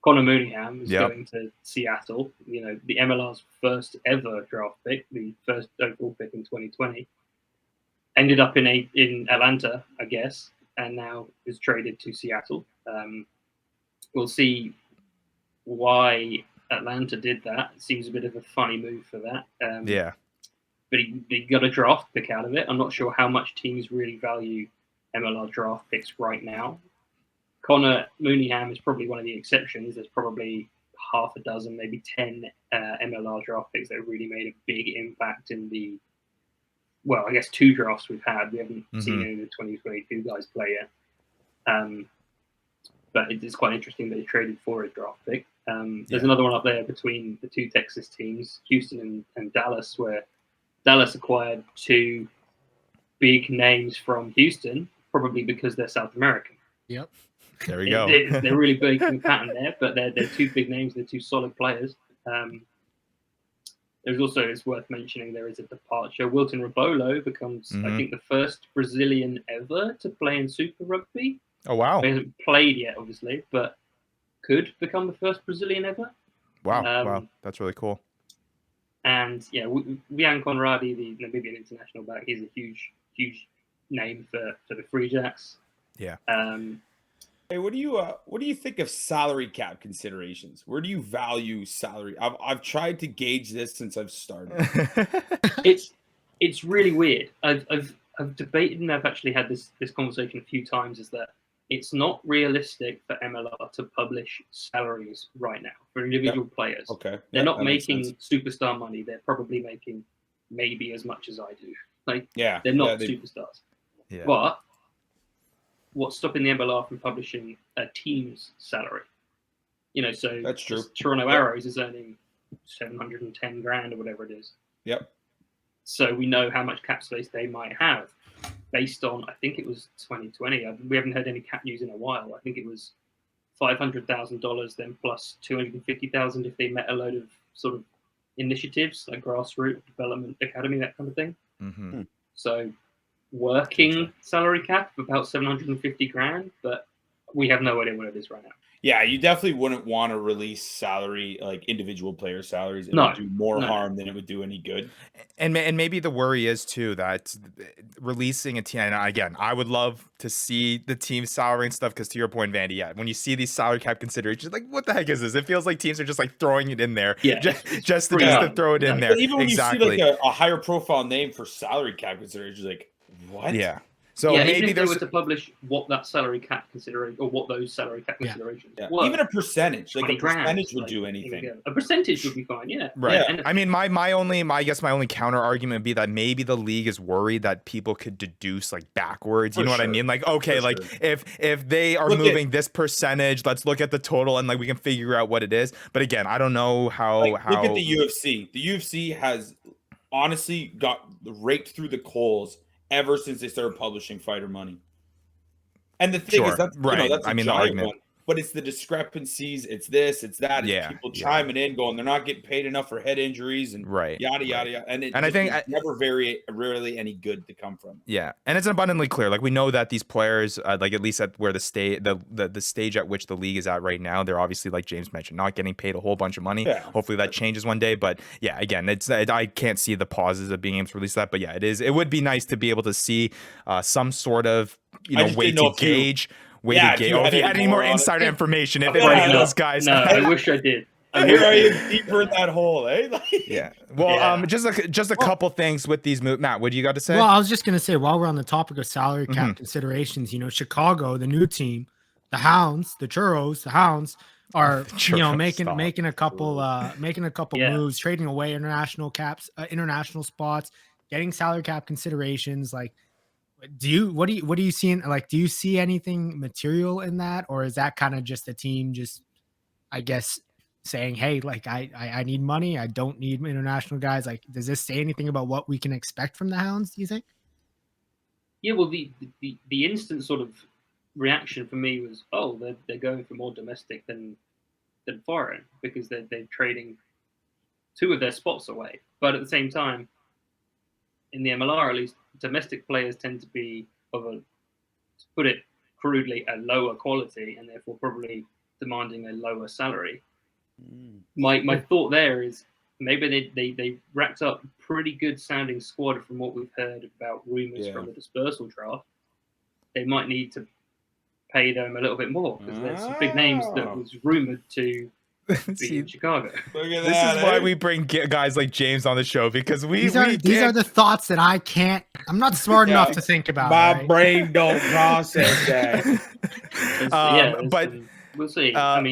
Connor Mooneyham is going to Seattle. The MLR's first ever draft pick, the first overall pick in 2020, ended up in Atlanta, I guess, and now is traded to Seattle. We'll see why Atlanta did that. It seems a bit of a funny move for that. But he got a draft pick out of it. I'm not sure how much teams really value MLR draft picks right now. Connor Mooneyham is probably one of the exceptions. There's probably half a dozen, maybe 10 MLR draft picks that really made a big impact in I guess 2 drafts we've had. We haven't seen any of the 2022 guys play yet. But it's quite interesting that he traded for a draft pick. There's another one up there between the 2 Texas teams, Houston and Dallas, where Dallas acquired 2 big names from Houston, probably because they're South American. Yep. There we go. They're really big in pattern there, but they're 2 big names. They're 2 solid players. There's also, it's worth mentioning, there is a departure. Wilton Rabolo becomes, I think, the first Brazilian ever to play in Super Rugby. Oh, wow. He hasn't played yet, obviously, but could become the first Brazilian ever. Wow. Wow. That's really cool. And Wian Conradi, the Namibian international back, he's a huge name for the Free Jacks. Yeah. Hey, what do you think of salary cap considerations? Where do you value salary? I've tried to gauge this since I've started. It's really weird. I've debated, and I've actually had this conversation a few times, is that it's not realistic for MLR to publish salaries right now for individual players. Okay. They're not making superstar money. They're probably making maybe as much as I do. They're not superstars. Yeah. But what's stopping the MLR from publishing a team's salary? So that's true. Toronto Arrows is earning $710,000 or whatever it is. Yep. So we know how much cap space they might have based on, I think it was 2020. We haven't heard any cap news in a while. I think it was $500,000 then plus $250,000 if they met a load of sort of initiatives like grassroots development academy, that kind of thing. Mm-hmm. So working salary cap of about $750,000, but we have no idea what it is right now. Yeah, you definitely wouldn't want to release salary, like individual player salaries. It would do more harm than it would do any good. And maybe the worry is too that releasing a team. And again, I would love to see the team's salary and stuff, because to your point, Vandy, when you see these salary cap considerations, like what the heck is this? It feels like teams are just like throwing it in there, just to throw it in there. But even when you see like a higher profile name for salary cap considerations, like what? Yeah. So maybe maybe if they were to publish what that salary cap consideration, or what those salary cap considerations were. Even a percentage, like a percentage would like, do anything. A percentage would be fine, Right. Yeah. I mean, my only counter argument would be that maybe the league is worried that people could deduce like backwards. You know what I mean? Like, okay, like if they are moving this percentage, let's look at the total and like we can figure out what it is. But again, I don't know how. Look at the UFC. The UFC has honestly got raked through the coals ever since they started publishing fighter money. And the thing is, that's that's a giant one. But it's the discrepancies. It's this. It's that. It's people chiming in, going, they're not getting paid enough for head injuries and yada yada. And I think never rarely any good to come from. Yeah, and it's abundantly clear. Like we know that these players, like at least at where the stage at which the league is at right now, they're obviously, like James mentioned, not getting paid a whole bunch of money. Yeah. Hopefully that changes one day. But yeah, again, I can't see the pauses of being able to release that. But yeah, it would be nice to be able to see some sort of way to gauge way to gauge. If you had any more insider information, if any of those guys. No, I wish I did. Here I am deeper in that hole, eh? Yeah. Well, just a couple things with these moves. Matt, what do you got to say? Well, I was just gonna say, while we're on the topic of salary cap considerations, Chicago, the new team, the Hounds, the Churros, the Hounds are making a couple moves, trading away international spots, getting salary cap considerations. Like, what are you seeing? Like, do you see anything material in that, or is that kind of just the team I guess, saying, hey, like I need money, I don't need international guys? Like, does this say anything about what we can expect from the Hounds, do you think? Yeah, well, the instant sort of reaction for me was, they're going for more domestic than foreign, because they're trading two of their spots away. But at the same time, in the MLR, at least, domestic players tend to be to put it crudely, a lower quality, and therefore probably demanding a lower salary. My thought there is maybe they racked up pretty good sounding squad from what we've heard about rumors from the dispersal draft. They might need to pay them a little bit more, because there's some big names that was rumored to be in Chicago. This is why we bring guys like James on the show, because these are the thoughts that I'm not smart enough to think about. My brain don't process that. But we'll see. Well,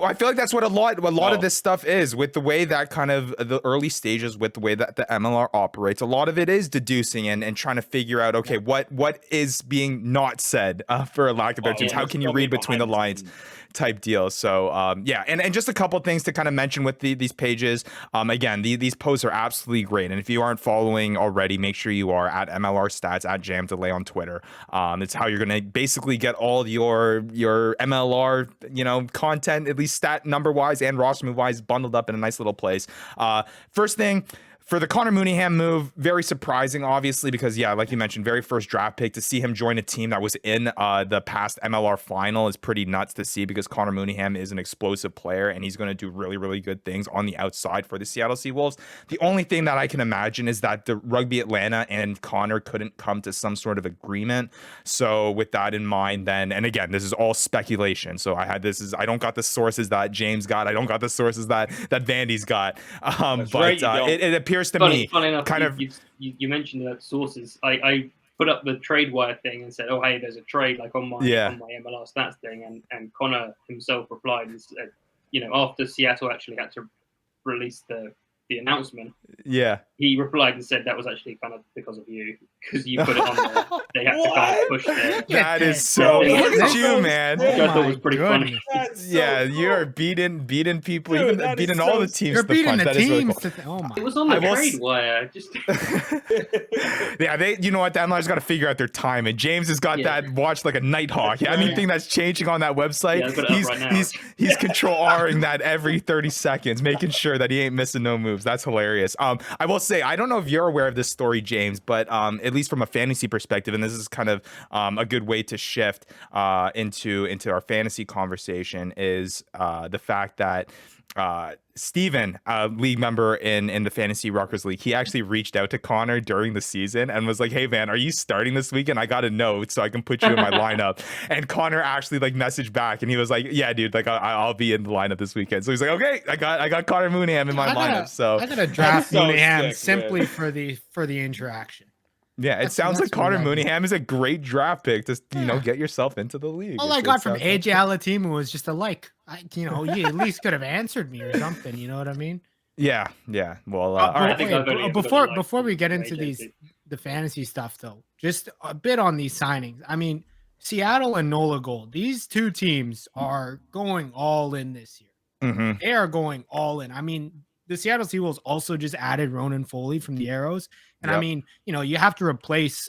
I feel like that's what a lot of this stuff is, with the way that kind of the early stages, with the way that the MLR operates. A lot of it is deducing and trying to figure out, okay, what is being not said, for a lack of better terms. How can you read between the lines? Type deal. So and just a couple things to kind of mention with these pages. Again, these posts are absolutely great, and if you aren't following already, make sure you are at MLR Stats, at James Deeley on Twitter. It's how you're gonna basically get all your MLR content, at least stat number wise and roster move wise, bundled up in a nice little place. First thing, for the Connor Mooneyham move, very surprising, obviously, because, like you mentioned, very first draft pick. To see him join a team that was in the past MLR final is pretty nuts to see, because Connor Mooneyham is an explosive player, and he's going to do really, really good things on the outside for the Seattle Seawolves. The only thing that I can imagine is that the Rugby Atlanta and Connor couldn't come to some sort of agreement. So with that in mind, then, and again, this is all speculation. So I don't got the sources that James got. I don't got the sources that Vandy's got. It appears to me, funny enough, kind of. You mentioned that sources. I put up the trade wire thing and said, "Oh, hey, there's a trade like on my MLR Stats thing," and Connor himself replied and said, after Seattle actually had to release the announcement, he replied and said that was actually kind of because of you, because you put it on there. They had to kind of push there. That is so. Look at you, man. Which I thought was pretty funny. You're beating people, even beating all the teams. You're beating the teams. Oh my! It was on the trade wire. Just you know what? The MLR's got to figure out their time, and James has got that watched like a nighthawk. Anything that's changing on that website, he's control R-ing that every 30 seconds, making sure that he ain't missing no moves. That's hilarious. I will say, I don't know if you're aware of this story, James, but at least from a fantasy perspective, and this is kind of a good way to shift into our fantasy conversation, is the fact that Steven, a league member in the Fantasy Ruckers League, he actually reached out to Connor during the season and was like, "Hey man, are you starting this weekend? I got a note so I can put you in my lineup." And Connor actually messaged back, and he was like, "Yeah, dude, I'll be in the lineup this weekend." So he's like, "Okay, I got Connor Mooneyham in my lineup." So I gotta draft Mooneyham simply for the interaction. Yeah, it sounds like Connor Mooneyham is a great draft pick to get yourself into the league. All I got from AJ Alatimu was just a like. You at least could have answered me or something. You know what I mean? Yeah. Well, all right. Before we get into the fantasy stuff, though, just a bit on these signings. I mean, Seattle and Nola Gold, these two teams are going all in this year. Mm-hmm. They are going all in. I mean, the Seattle Seawolves also just added Ronan Foley from the Arrows. And I mean, you have to replace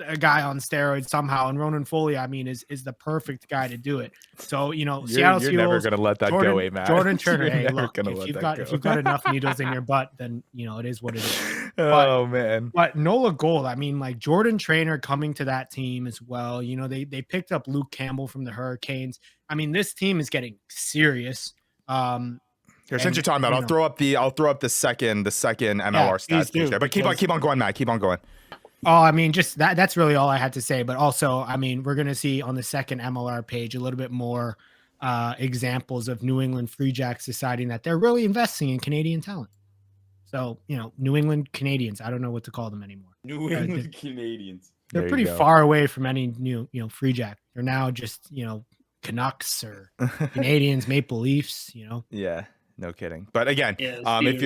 a guy on steroids somehow. And Ronan Foley, I mean, is the perfect guy to do it. So, Seattle Seawolves. You're never going to let that go, man. Jordan Turner, hey, look, if you've got enough needles in your butt, then, it is what it is. Man. But Nola Gold, I mean, like Jordan Trainer coming to that team as well. They picked up Luke Campbell from the Hurricanes. I mean, this team is getting serious. Here, since you're talking about, I'll throw up the second MLR stats page there. But keep on going, Matt. Keep on going. Oh, I mean, just that's really all I had to say. But also, I mean, we're going to see on the second MLR page a little bit more examples of New England Free Jacks deciding that they're really investing in Canadian talent. So, New England Canadians, I don't know what to call them anymore. New England Canadians. They're pretty far away from any new, Free Jack. They're now just, Canucks or Canadians, Maple Leafs, Yeah. No kidding. But again, if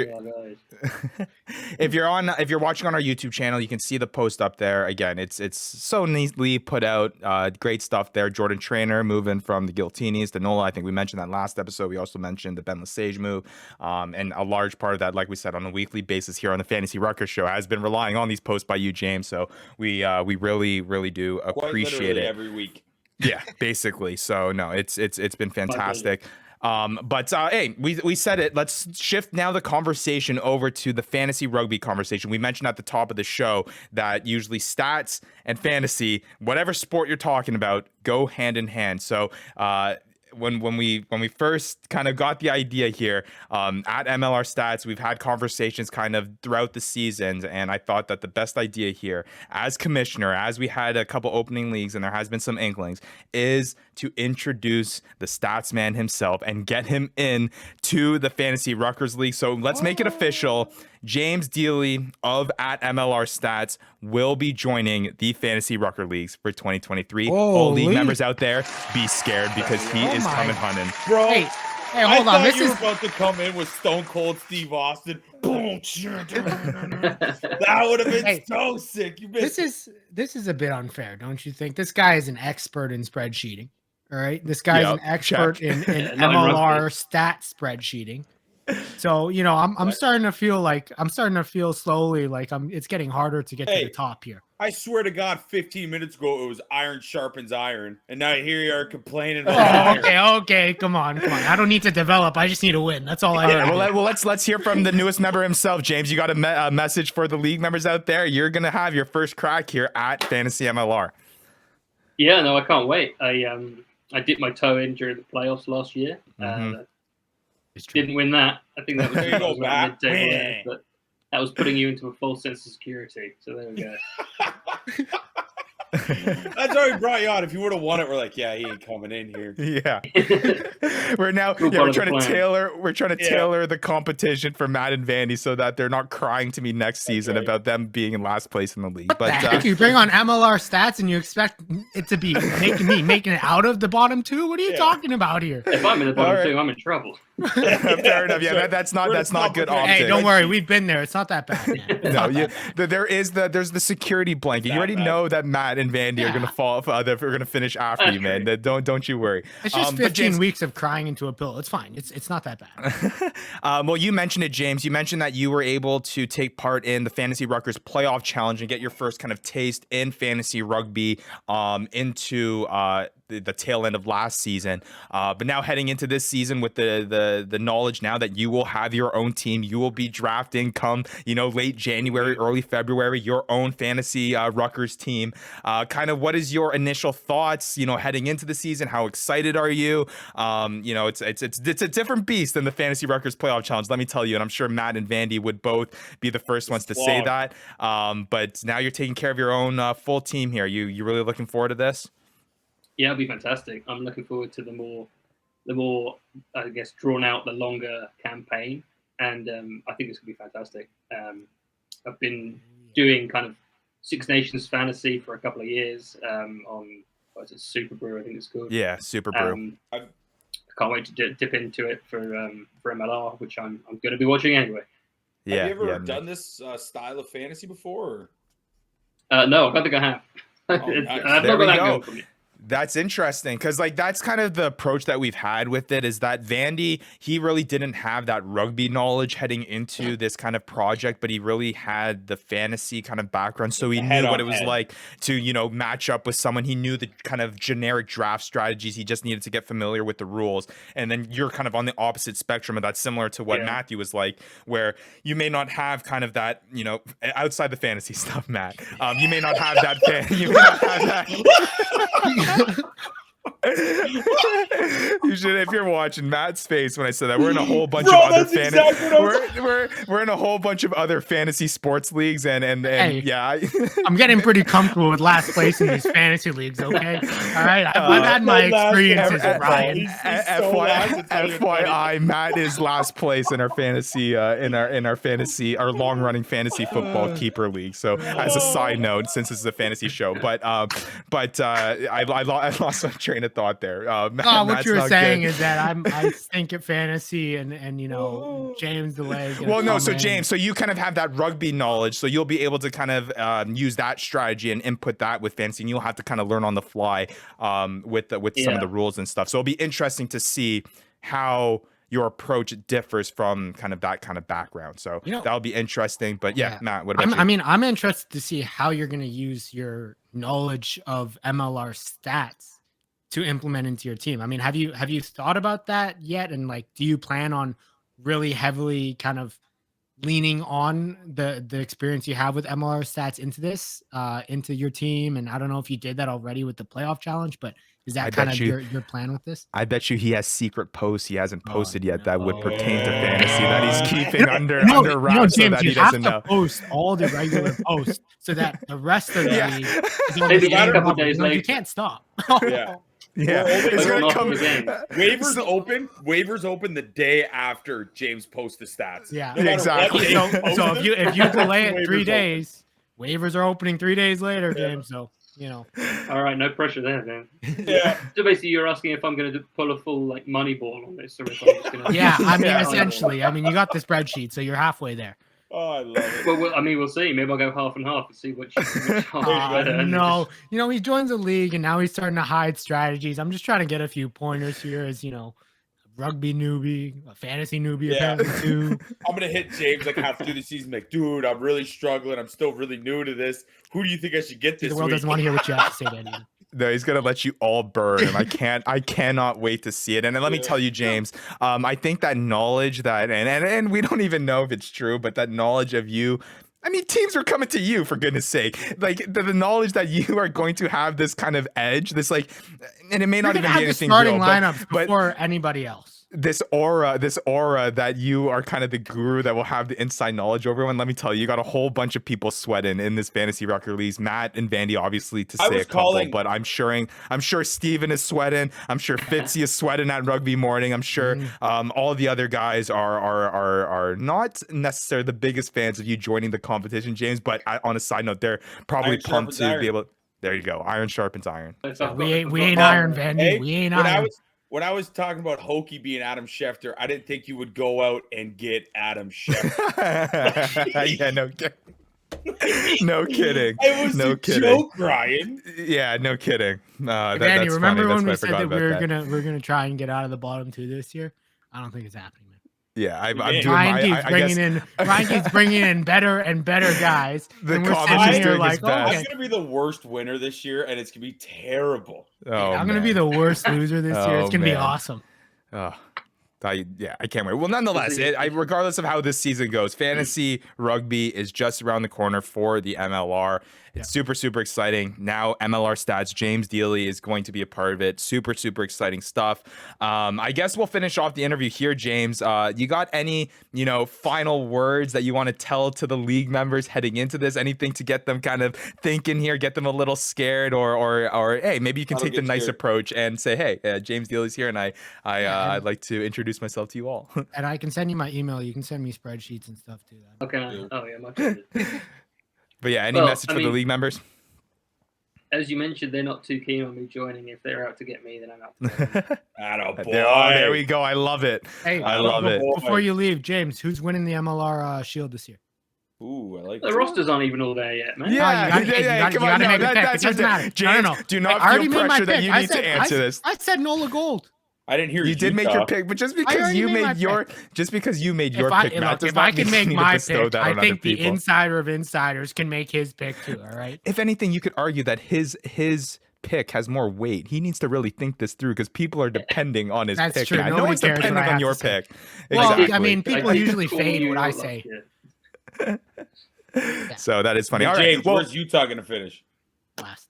you're watching on our YouTube channel, you can see the post up there. Again, it's so neatly put out. Great stuff there. Jordan Trainer moving from the Giltinis to NOLA. I think we mentioned that last episode. We also mentioned the Ben Lesage move. And a large part of that, like we said, on a weekly basis here on the Fantasy Ruckers show has been relying on these posts by you, James. So we really, really do appreciate it every week. Yeah, basically. So no, it's been fantastic. Hey, we said it. Let's shift now the conversation over to the fantasy rugby conversation. We mentioned at the top of the show that usually stats and fantasy, whatever sport you're talking about, go hand in hand. So when we first kind of got the idea here at MLR Stats, we've had conversations kind of throughout the seasons, and I thought that the best idea here as commissioner, as we had a couple opening leagues and there has been some inklings, is to introduce the stats man himself and get him in to the Fantasy Ruckers League. So let's make it official. James Deeley of @MLR Stats will be joining the Fantasy Rucker Leagues for 2023. All league members out there, be scared because he is coming hunting. Bro, hey, hold on. This you is were about to come in with Stone Cold Steve Austin. Boom. That would have been so sick. This is a bit unfair, don't you think? This guy is an expert in spreadsheeting. All right. This guy is an expert in MLR stat spreadsheeting. So, I'm starting to feel slowly like it's getting harder to get to the top here. I swear to God, 15 minutes ago, it was iron sharpens iron. And now here you are complaining about Okay. Come on. I don't need to develop. I just need to win. That's all I need. Well, let's hear from the newest member himself, James. You got a message for the league members out there. You're going to have your first crack here at Fantasy MLR. Yeah, no, I can't wait. I dipped my toe in during the playoffs last year. Didn't win that. I think that was, midday, but that was putting you into a false sense of security. So there we go. That's why we brought you on. If you would have won it, we're like, yeah, he ain't coming in here. Yeah. we're trying to tailor the competition for Matt and Vandy so that they're not crying to me next season about them being in last place in the league. But you bring on MLR Stats and you expect it to be making it out of the bottom two? What are you talking about here? If I'm in the bottom two, I'm in trouble. Fair enough. Yeah, that's not good optics. Hey, don't worry, we've been there. It's not that bad. There's the security blanket. You already know that Matt and Vandy are gonna fall. They're gonna finish after you, man. Don't you worry. It's just 15 weeks of crying into a pillow. It's fine. It's not that bad. Well, you mentioned it, James. You mentioned that you were able to take part in the Fantasy Ruckers Playoff Challenge and get your first kind of taste in fantasy rugby into the tail end of last season, but now heading into this season with the knowledge now that you will have your own team, you will be drafting come late January, early February, your own fantasy Ruckers team. Kind of what is your initial thoughts heading into the season? How excited are you? It's a different beast than the Fantasy Ruckers Playoff Challenge, let me tell you, and I'm sure Matt and Vandy would both be the first ones to say that. But now you're taking care of your own full team here. You really looking forward to this? Yeah, it'll be fantastic. I'm looking forward to the more I guess drawn out, the longer campaign, and I think it's gonna be fantastic. I've been doing kind of Six Nations fantasy for a couple of years on Super Brew, I think it's called. Yeah, Super Brew. I can't wait to dip into it for MLR, which I'm going to be watching anyway. Yeah. Have you ever done this style of fantasy before? No, I don't think I have. Nice. I've not got that going for me. That's interesting because that's kind of the approach that we've had with it, is that Vandy, he really didn't have that rugby knowledge heading into this kind of project, but he really had the fantasy kind of background. So he knew what it was like to, match up with someone. He knew the kind of generic draft strategies. He just needed to get familiar with the rules. And then you're kind of on the opposite spectrum of that, similar to what Matthew was like, where you may not have kind of that, outside the fantasy stuff, Matt. You may not have that. You may not have that. You should, if you're watching Matt's face when I said that, we're in a whole bunch of other fantasy. We're in a whole bunch of other fantasy sports leagues, and Hey, yeah, I'm getting pretty comfortable with last place in these fantasy leagues. Okay, all right, I've had my experiences, Ryan. FYI, Matt is last place in our fantasy, our long running fantasy football keeper league. So as a side note, since this is a fantasy show, but I lost my train of thought there. What you were saying is that I think at fantasy and James Deeley. Well, no, so James, so you kind of have that rugby knowledge, so you'll be able to kind of use that strategy and input that with fantasy, and you'll have to kind of learn on the fly with some of the rules and stuff. So it'll be interesting to see how your approach differs from kind of that kind of background. So that'll be interesting. But yeah, Matt, what about you? I'm interested to see how you're going to use your knowledge of MLR stats to implement into your team. I mean, have you thought about that yet? And like, do you plan on really heavily kind of leaning on the experience you have with MLR stats into your team? And I don't know if you did that already with the playoff challenge, but is that kind of your plan with this? I bet you he has secret posts he hasn't posted yet that would pertain to fantasy that he's keeping under wraps, James, so that he doesn't know. Post all the regular posts so that the rest of the league is on maybe a couple days later. You can't stop. Yeah, it's gonna come. Waivers open the day after James posts the stats. Yeah, exactly. So if you delay it 3 days, waivers are opening 3 days later, James. So All right, no pressure there, man. Yeah. So basically, you're asking if I'm going to pull a full like moneyball on this, or if I'm just going to. Yeah, I mean, essentially, I mean, you got the spreadsheet, so you're halfway there. Oh, I love it. Well, I mean, we'll see. Maybe I'll go half and half and see which better. No, he joins the league and now he's starting to hide strategies. I'm just trying to get a few pointers here as, a rugby newbie, a fantasy newbie, apparently too. I'm going to hit James like half through the season, like, dude, I'm really struggling. I'm still really new to this. Who do you think I should get this The world week? doesn't want to hear what you have to say to anyone. No, he's gonna let you all burn, and I cannot wait to see it. And then let me tell you, James, I think that knowledge that, and we don't even know if it's true, but that knowledge of you. I mean, teams are coming to you, for goodness sake. Like the knowledge that you are going to have this kind of edge, this like, and it may not even be anything starting real, lineups but before anybody else. This aura that you are kind of the guru that will have the inside knowledge over everyone. Let me tell you, you got a whole bunch of people sweating in this fantasy Rucker leagues. Matt and Vandy, obviously, to say a couple, but I'm sure Steven is sweating. I'm sure Fitzy is sweating at Rugby Morning. I'm sure all the other guys are not necessarily the biggest fans of you joining the competition, James. But on a side note, they're probably pumped to be able. There you go. Iron sharpens iron. We ain't iron, Vandy. We ain't iron. When I was talking about Hokie being Adam Schefter, I didn't think you would go out and get Adam Schefter. Yeah, no kidding. It was no a kidding. joke, Ryan. Yeah, no kidding. That's remember funny. When we said that we're gonna try and get out of the bottom two this year? I don't think it's happening. Yeah, I'm doing Ryan keeps bringing in better and better guys. The comments doing like, I'm going to be the worst winner this year, and it's going to be terrible. I'm going to be the worst loser this year. It's going to be awesome. I can't wait. Well, nonetheless, regardless of how this season goes, fantasy rugby is just around the corner for the MLR. It's super, super exciting. Now, MLR Stats, James Deeley is going to be a part of it. Super, super exciting stuff. I guess we'll finish off the interview here, James. You got any, final words that you want to tell to the league members heading into this? Anything to get them kind of thinking here, get them a little scared, or hey, maybe you can take the nice approach and say, hey, James Deeley's here, and I'd like to introduce myself to you all. And I can send you my email. You can send me spreadsheets and stuff too. Okay. Oh yeah, much better. But yeah, any message for the league members? As you mentioned, they're not too keen on me joining. If they're out to get me, then I'm out to get them. There we go. I love it. Hey, I love it. Before you leave, James, who's winning the MLR Shield this year? Ooh, I like the rosters aren't even all there yet, man. Yeah, come on. That's ridiculous. James, do not feel pressure that you need to answer this. I said Nola Gold. I didn't hear you did make your pick, but just because you made your pick, Matt, if I can make my pick, I think the insider of insiders can make his pick too. All right. If anything, you could argue that his pick has more weight. He needs to really think this through because people are depending on his pick. True. No one's depending on your pick. Well, exactly. I mean, people usually fade what I say. So that is funny. Hey, all James, right. Well, where's Utah going to finish? Last.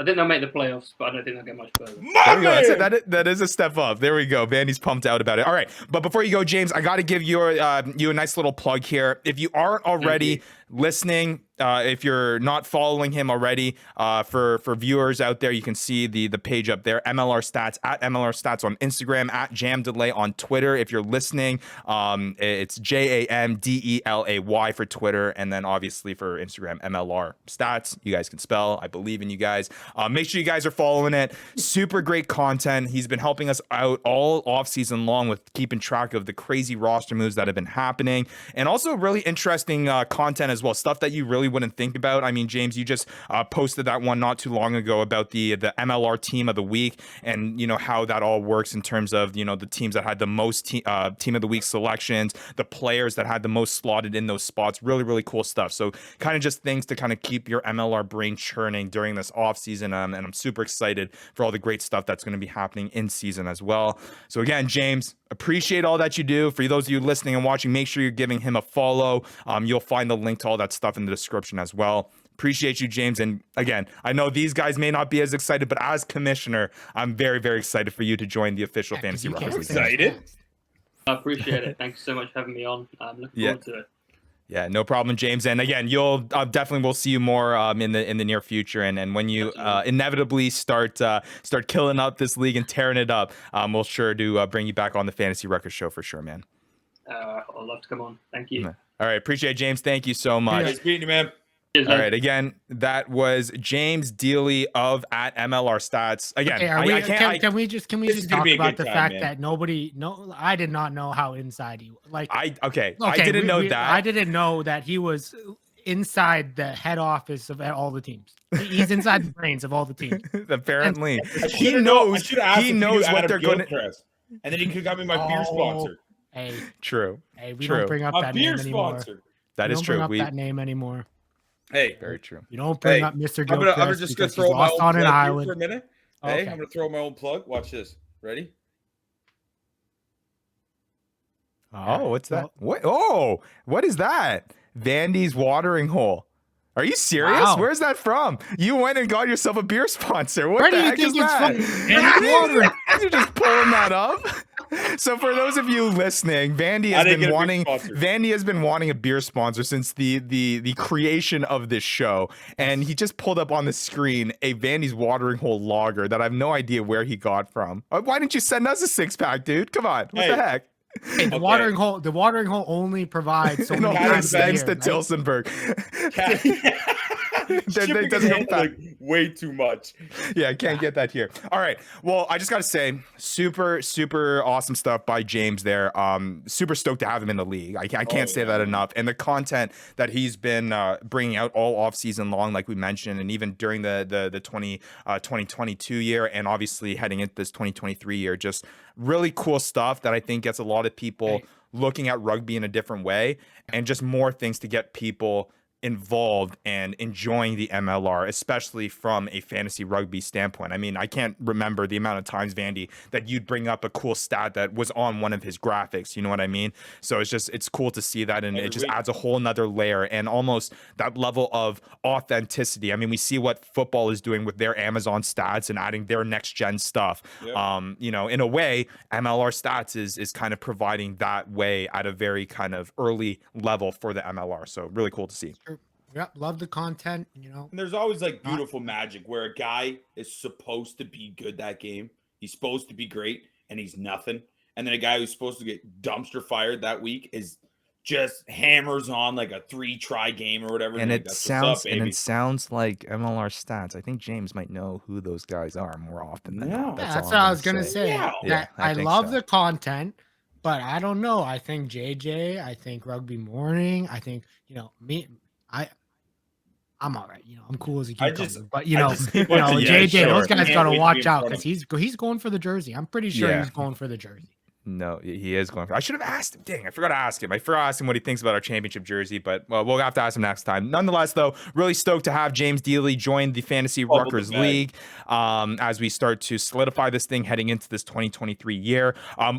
I think they'll make the playoffs, but I don't think they'll get much further. There we go. That is a step up. There we go. Vandy's pumped out about it. All right, but before you go, James, I got to give you a nice little plug here. If you aren't already listening, if you're not following him already, for viewers out there, you can see the page up there, MLR Stats, at MLR Stats on Instagram, at Jam Delay on Twitter. If you're listening, it's JAMDELAY for Twitter, and then obviously for Instagram, MLR Stats. You guys can spell. I believe in you guys. Make sure you guys are following it. Super great content. He's been helping us out all offseason long with keeping track of the crazy roster moves that have been happening, and also really interesting content as well, stuff that you really wouldn't think about. I mean, James, you just posted that one not too long ago about the MLR team of the week, and how that all works in terms of the teams that had the most team of the week selections, the players that had the most slotted in those spots. Really, really cool stuff. So kind of just things to kind of keep your MLR brain churning during this offseason, and I'm super excited for all the great stuff that's going to be happening in season as well. So again, James, appreciate all that you do. For those of you listening and watching, make sure you're giving him a follow. You'll find the link to all that stuff in the description as well. Appreciate you, James. And again, I know these guys may not be as excited, but as commissioner, I'm very, very excited for you to join the official Fantasy Ruckers League. Excited. I appreciate it. Thanks so much for having me on. I'm looking forward to it. Yeah, no problem, James. And again, you'll definitely we'll see you more in the near future. And when you inevitably start killing up this league and tearing it up, we'll sure to bring you back on the Fantasy Ruckers show for sure, man. I'd love to come on. Thank you. All right, appreciate it, James. Thank you so much. Nice meeting you, man. Cheers, All right, again, that was James Deeley of at MLR Stats. Again, okay, can we just talk about the fact man. that I did not know how inside he I didn't know that. I didn't know that he was inside the head office of all the teams. He's inside the brains of all the teams. Apparently, He knows what they're going to. And then he could have got me my beer sponsor. Hey, true. Hey, we don't bring up My that beer name anymore. sponsor. That is true. Bring up that name anymore. Hey, very true. You don't bring up Mr. Gilchrist. I'm just gonna throw my own plug here for a minute. Hey, I'm gonna throw my own plug. Watch this. Ready? Oh, what's that? What? Oh, what is that? Vandy's watering hole. Are you serious? Wow. Where's that from? You went and got yourself a beer sponsor. What Where the do you heck think is it's that? from? You're just pulling that up. So for those of you listening, Vandy has been wanting a beer sponsor since the creation of this show, and he just pulled up on the screen a Vandy's watering hole lager that I have no idea where he got from. Why didn't you send us a 6-pack, dude? Come on, what the heck? Hey, the watering hole only provides so many times thanks to right? Tilsonburg. That doesn't like way too much. Yeah, I can't get that here. All right. Well, I just got to say, super awesome stuff by James there. Super stoked to have him in the league. I can't say that enough. And the content that he's been bringing out all off season long, like we mentioned, and even during the 2022 year, and obviously heading into this 2023 year, just really cool stuff that I think gets a lot of people looking at rugby in a different way, and just more things to get people involved and enjoying the MLR, especially from a fantasy rugby standpoint. I mean, I can't remember the amount of times, Vandy, that you'd bring up a cool stat that was on one of his graphics. You know what I mean? So it's cool to see that, and it just adds a whole nother layer and almost that level of authenticity. I mean, we see what football is doing with their Amazon stats and adding their next gen stuff. Yep. In a way, MLR Stats is kind of providing that way at a very kind of early level for the MLR. So really cool to see. Yep, love the content, And there's always like beautiful magic where a guy is supposed to be good that game. He's supposed to be great, and he's nothing. And then a guy who's supposed to get dumpster fired that week is just hammers on like a 3-try game or whatever. And it sounds like MLR Stats. I think James might know who those guys are more often than not. That's what I was gonna say. Yeah, I love the content, but I don't know. I think JJ. I think Rugby Morning. I think me. I'm all right. I'm cool as a cucumber. But JJ, those guys got to watch out because he's going for the jersey. I'm pretty sure he's going for the jersey. No, he is going for. I should have asked him. Dang, I forgot to ask him. I forgot to ask him what he thinks about our championship jersey, but well, we'll have to ask him next time. Nonetheless, though, really stoked to have James Deeley join the Fantasy Ruckers League as we start to solidify this thing heading into this 2023 year.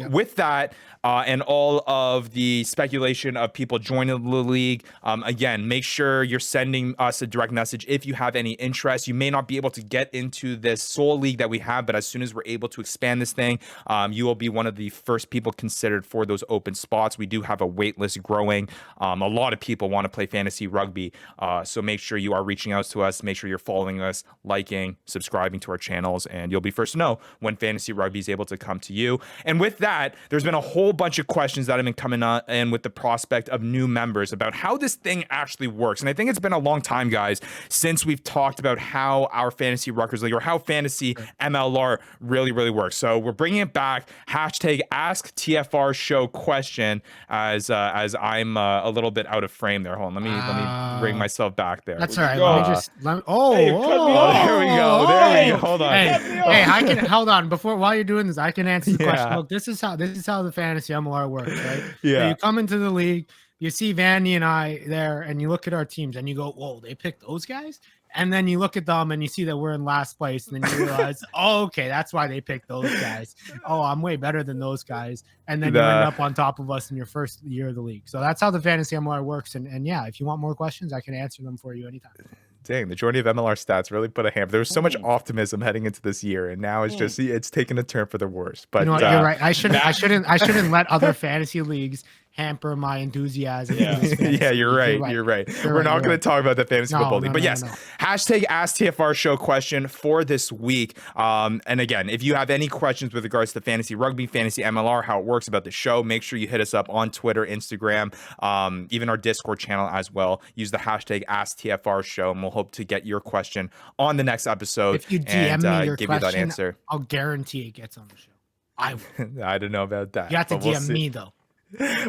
With that and all of the speculation of people joining the league, again, make sure you're sending us a direct message if you have any interest. You may not be able to get into this sole league that we have, but as soon as we're able to expand this thing, you will be one of the first people considered for those open spots. We do have a wait list growing. A lot of people want to play fantasy rugby, so make sure you are reaching out to us. Make sure you're following us, liking, subscribing to our channels, and you'll be first to know when fantasy rugby is able to come to you. And with that, there's been a whole bunch of questions that have been coming in with the prospect of new members about how this thing actually works. And I think it's been a long time, guys, since we've talked about how our Fantasy Ruckers League or how Fantasy MLR really works. So we're bringing it back. Hashtag Ask TFR Show question as I'm a little bit out of frame there. Hold on, let me bring myself back there. That's all right. There we go. Hold on. Hey, I can hold on while you're doing this. I can answer the question. Look, this is how the Fantasy MLR works, right? Yeah. So you come into the league, you see Vandy and I there, and you look at our teams, and you go, "Whoa, they picked those guys." And then you look at them and you see that we're in last place, and then you realize, oh, okay, that's why they picked those guys. Oh, I'm way better than those guys. And then you end up on top of us in your first year of the league. So that's how the Fantasy MLR works. And yeah, if you want more questions, I can answer them for you anytime. Dang, the journey of MLR stats really put a hammer. There was so much optimism heading into this year, and now it's just it's taken a turn for the worse. But you know what, you're right. I shouldn't let other fantasy leagues hamper my enthusiam. Yeah, you're right. We're not going to talk about the fantasy football league, but yes, hashtag Ask TFR Show question for this week. And again, if you have any questions with regards to fantasy rugby, fantasy MLR, how it works about the show, make sure you hit us up on Twitter, Instagram, even our Discord channel as well. Use the hashtag Ask TFR Show, and we'll hope to get your question on the next episode. If you DM me your give question, you that answer, I'll guarantee it gets on the show. I will. I don't know about that. You have to DM me though.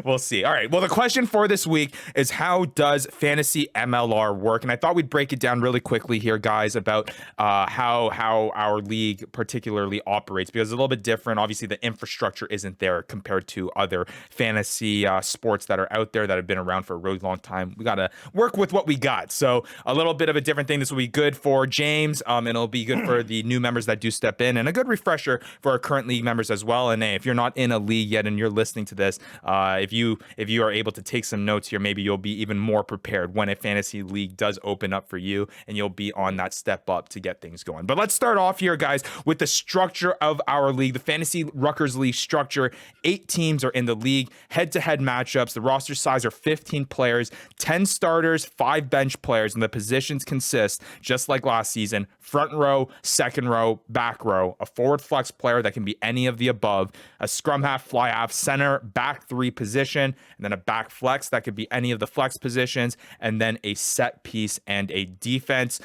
We'll see. All right. Well, the question for this week is, how does Fantasy MLR work? And I thought we'd break it down really quickly here, guys, about how our league particularly operates, because it's a little bit different. Obviously, the infrastructure isn't there compared to other fantasy sports that are out there that have been around for a really long time. We got to work with what we got. So a little bit of a different thing. This will be good for James, and it'll be good for the new members that do step in, and a good refresher for our current league members as well. And hey, if you're not in a league yet and you're listening to this, if you are able to take some notes here, maybe you'll be even more prepared when a fantasy league does open up for you, and you'll be on that step up to get things going. But let's start off here, guys, with the structure of our league. The Fantasy Ruckers League structure: 8 teams are in the league, head-to-head matchups. The roster size are 15 players, 10 starters, 5 bench players, and the positions consist, just like last season, front row, second row, back row, a forward flex player that can be any of the above, a scrum half, fly half, center, back 3 position, and then a back flex that could be any of the flex positions, and then a set piece and a defense.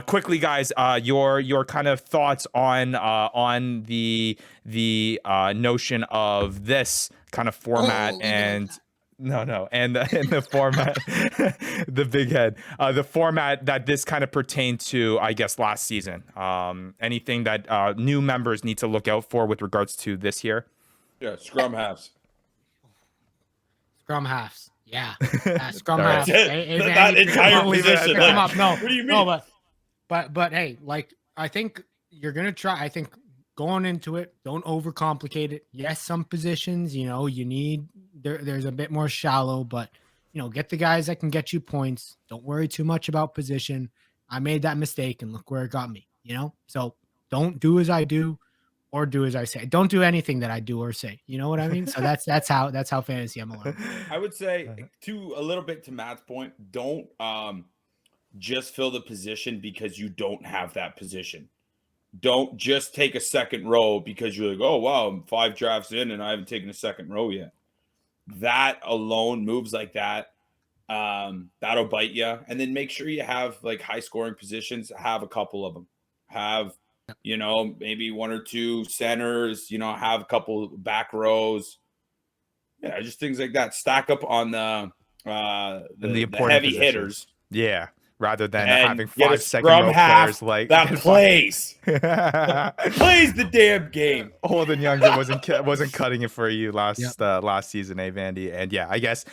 Quickly, guys, your kind of thoughts on the notion of this kind of format and the format, the big head, the format that this kind of pertained to, I guess, last season. Anything that new members need to look out for with regards to this here? Yeah, scrum halves. Scrum halves. Yeah. Scrum halves. That entire position. Come up. No. What do you mean? No, but hey, like, I think you're going to try. I think going into it, don't overcomplicate it. Yes, some positions, you need, there's a bit more shallow, but, get the guys that can get you points. Don't worry too much about position. I made that mistake, and look where it got me, So don't do as I do, or do as I say. Don't do anything that I do or say. You know what I mean? So that's how Fantasy MLR. I would say a little bit to Matt's point, don't just fill the position because you don't have that position. Don't just take a second row because you're like, oh wow, I'm 5 drafts in and I haven't taken a second row yet. That alone, moves like that, that'll bite you. And then make sure you have like high scoring positions. Have a couple of them. Have maybe 1 or 2 centers, have a couple back rows. Yeah, just things like that. Stack up on the heavy hitters. Yeah. rather than and having get a 5 second scrum row half players like that plays plays the damn game. Old and younger wasn't cutting it for you last season, Vandy? And yeah, I guess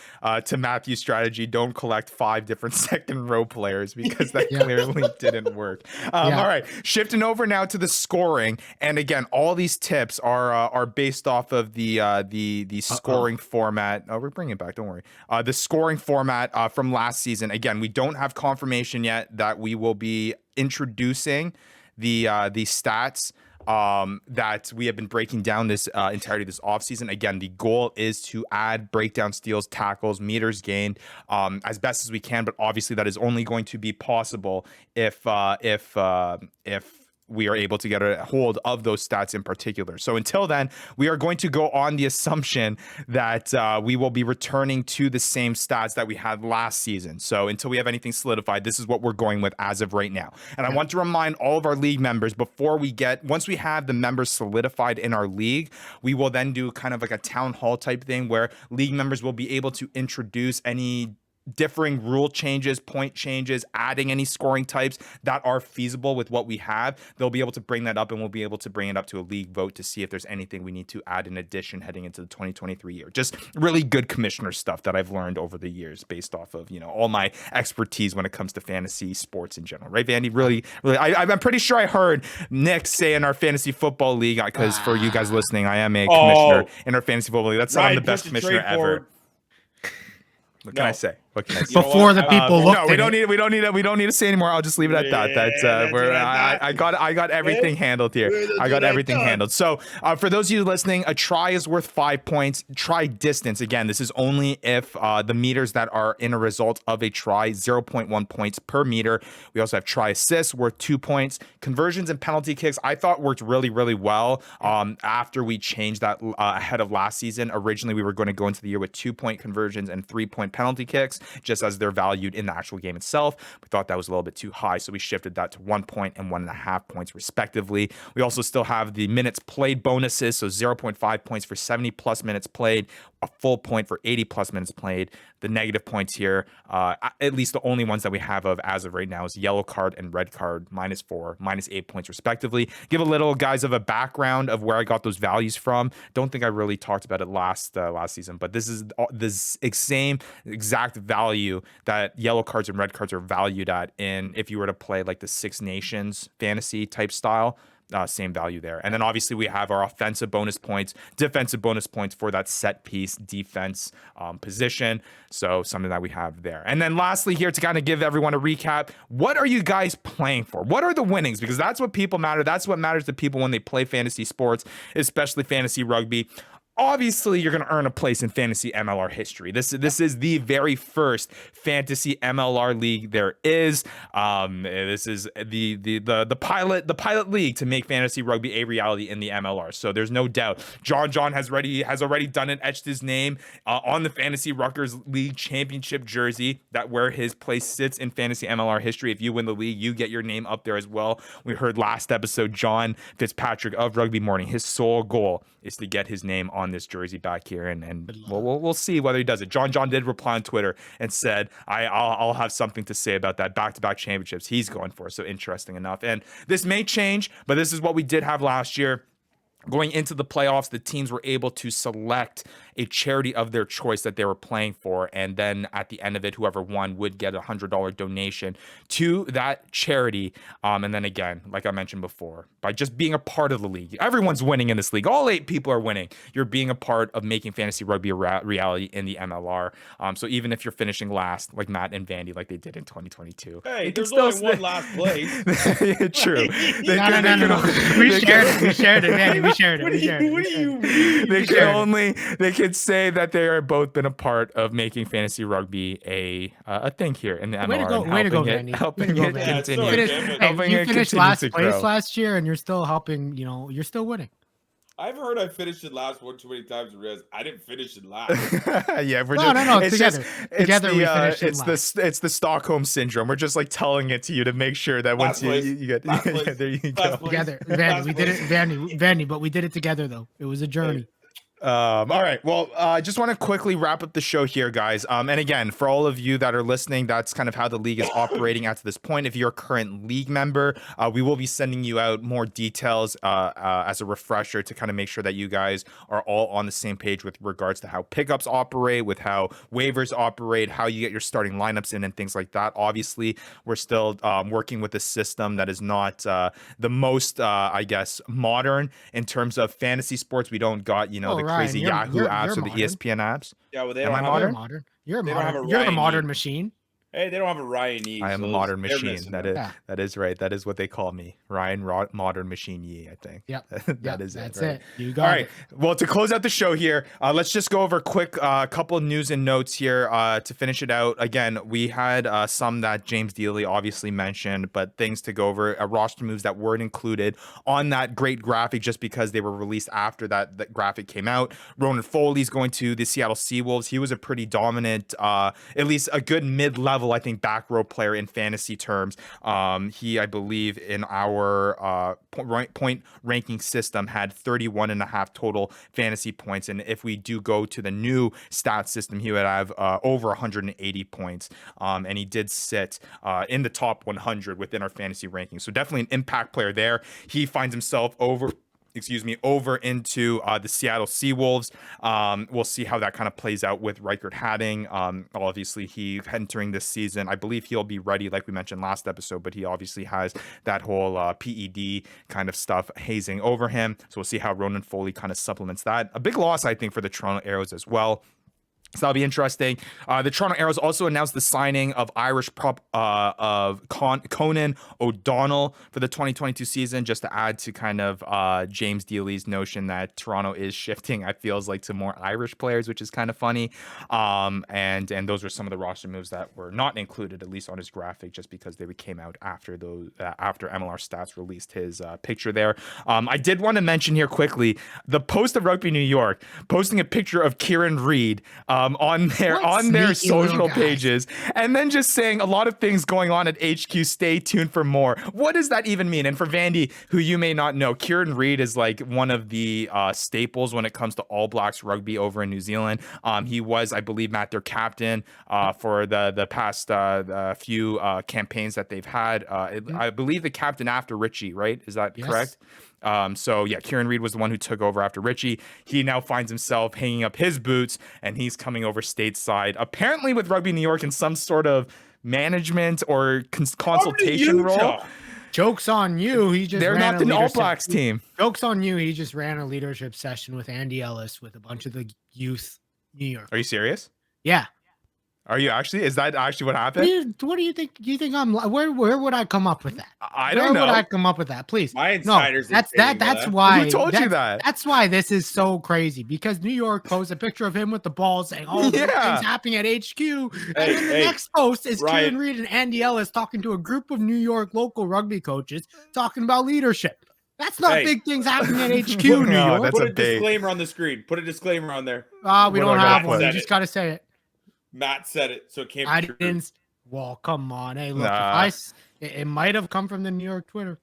to Matthew's strategy, don't collect 5 different second row players because that clearly didn't work. All right, shifting over now to the scoring, and again, all these tips are based off of the scoring format. Oh, we're bringing it back. Don't worry. The scoring format from last season. Again, we don't have confirmation yet that we will be introducing the stats that we have been breaking down this entirety of this offseason. Again, the goal is to add breakdown steals, tackles, meters gained as best as we can, but obviously that is only going to be possible if we are able to get a hold of those stats in particular. So until then, we are going to go on the assumption that we will be returning to the same stats that we had last season. So until we have anything solidified, this is what we're going with as of right now. And I want to remind all of our league members once we have the members solidified in our league, we will then do kind of like a town hall type thing where league members will be able to introduce any differing rule changes, point changes, adding any scoring types that are feasible with what we have. They'll be able to bring that up, and we'll be able to bring it up to a league vote to see if there's anything we need to add in addition heading into the 2023 year. Just really good commissioner stuff that I've learned over the years based off of, all my expertise when it comes to fantasy sports in general. Right, Vandy? Really, I'm pretty sure I heard Nick say in our fantasy football league, because for you guys listening, I am a commissioner in our fantasy football league. That's I'm the best commissioner ever. What can I say? What can I say? Before the people look. No, we don't need to say anymore. I'll just leave it at that. That's where I got everything handled here. I got everything handled. So for those of you listening, a try is worth 5 points. Try distance, again, this is only if the meters that are in a result of a try, 0.1 points per meter. We also have try assists worth 2 points. Conversions and penalty kicks, I thought worked really, really well after we changed that ahead of last season. Originally, we were going to go into the year with 2-point conversions and 3-point penalty kicks, just as they're valued in the actual game itself. We thought that was a little bit too high, so we shifted that to 1 point and 1.5 points respectively. We also still have the minutes played bonuses, so 0.5 points for 70 plus minutes played, a full point for 80 plus minutes played. The negative points here, at least the only ones that we have as of right now, is yellow card and red card, -4, -8 points respectively. Give a little, guys, of a background of where I got those values from. Don't think I really talked about it last season, but this is the same exact value that yellow cards and red cards are valued at in if you were to play like the Six Nations fantasy type style. Same value there. And then obviously we have our offensive bonus points, defensive bonus points for that set piece defense position. So something that we have there. And then lastly here, to kind of give everyone a recap, what are you guys playing for? What are the winnings? Because that's what people matter. That's what matters to people when they play fantasy sports, especially fantasy rugby. Obviously, you're going to earn a place in fantasy MLR history. This is the very first fantasy MLR league there is. This is the pilot league to make fantasy rugby a reality in the MLR. So there's no doubt. John has already done it, etched his name on the Fantasy Ruckers League championship jersey, that where his place sits in fantasy MLR history. If you win the league, you get your name up there as well. We heard last episode, John Fitzpatrick of Rugby Morning, his sole goal is to get his name on this jersey back here, and we'll see whether he does it. John did reply on Twitter and said, I'll have something to say about that back-to-back championships he's going for. So interesting enough. And this may change, but this is what we did have last year. Going into the playoffs, the teams were able to select a charity of their choice that they were playing for, and then at the end of it, whoever won would get a $100 donation to that charity. And then again, like I mentioned before, by just being a part of the league, everyone's winning in this league. All 8 people are winning. You're being a part of making fantasy rugby a reality in the MLR. So even if you're finishing last, like Matt and Vandy, like they did in 2022, hey, there's only one last place. True. No. We shared it, Vandy. We shared it. What do you mean? They could say that they are both been a part of making fantasy rugby a thing here in the MLR. Way to go, Vandy. Helping it continue. You finished last place last year, and you're still helping. You're still winning. I've heard I finished it last one too many times and realized I didn't finish it last. Yeah, we're no. Together we finished it last. It's the Stockholm syndrome. We're just like telling it to you to make sure that once you get there you go. Together, Vandy, we did it, Vandy, but we did it together though. It was a journey. All right. Well, I just want to quickly wrap up the show here, guys. And again, for all of you that are listening, that's kind of how the league is operating at this point. If you're a current league member, we will be sending you out more details as a refresher to kind of make sure that you guys are all on the same page with regards to how pickups operate, with how waivers operate, how you get your starting lineups in, and things like that. Obviously, we're still working with a system that is not the most, I guess, modern in terms of fantasy sports. We don't got, the crazy Yahoo apps or the ESPN apps. Yeah, well, they Am don't I have modern? You're modern. You're the modern machine. Hey, they don't have a Ryan Yee. I am a modern machine. That is right. That is what they call me, Ryan Modern Machine Yee, I think. Yep. That's it. You got it. All right. Well, to close out the show here, let's just go over a quick couple of news and notes here to finish it out. Again, we had some that James Deeley obviously mentioned, but things to go over, roster moves that weren't included on that great graphic just because they were released after that graphic came out. Ronan Foley's going to the Seattle Seawolves. He was a pretty dominant, at least a good mid-level, I think, back row player in fantasy terms. He, I believe, in our point ranking system had 31.5 total fantasy points. And if we do go to the new stat system, he would have over 180 points. And he did sit in the top 100 within our fantasy ranking. So definitely an impact player there. He finds himself over into the Seattle Seawolves. We'll see how that kind of plays out with Reichert Hadding. Obviously, he entering this season, I believe he'll be ready, like we mentioned last episode, but he obviously has that whole PED kind of stuff hazing over him. So we'll see how Ronan Foley kind of supplements that. A big loss, I think, for the Toronto Arrows as well. So that'll be interesting. The Toronto Arrows also announced the signing of Irish prop of Conan O'Donnell for the 2022 season, just to add to kind of James Deeley's notion that Toronto is shifting, I feels like, to more Irish players, which is kind of funny. And those were some of the roster moves that were not included, at least on his graphic, just because they came out after after MLR Stats released his picture there. I did want to mention here quickly the Post of Rugby New York posting a picture of Kieran Reid on their social pages, and then just saying a lot of things going on at HQ. Stay tuned for more. What does that even mean? And for Vandy, who you may not know, Kieran Reid is like one of the staples when it comes to All Blacks rugby over in New Zealand. He was, I believe, Matt, their captain for the past few campaigns that they've had. I believe the captain after Richie, right? Is that correct? So yeah, Kieran Reid was the one who took over after Richie. He now finds himself hanging up his boots, and he's coming over stateside, apparently with Rugby New York in some sort of management or consultation role. Joke's on you. They're not the All Blacks team. Joke's on you. He just ran a leadership session with Andy Ellis with a bunch of the youth New York. Are you serious? Yeah. Are you actually? Is that actually what happened? What do you think? Do you think I'm? Where would I come up with that? I don't know. Where would I come up with that? Please. My insiders. No, that's why. Who told you that? That's why this is so crazy, because New York posts a picture of him with the ball saying, "Oh, things happening at HQ," and then the next post is Kieran Reid and Andy Ellis talking to a group of New York local rugby coaches talking about leadership. That's not big things happening at HQ, New York. Put a disclaimer on the screen. Put a disclaimer on there. We don't have one. You just got to say it. Matt said it, so it can't be true. Didn't. Well, come on. Hey, look, it might have come from the New York Twitter.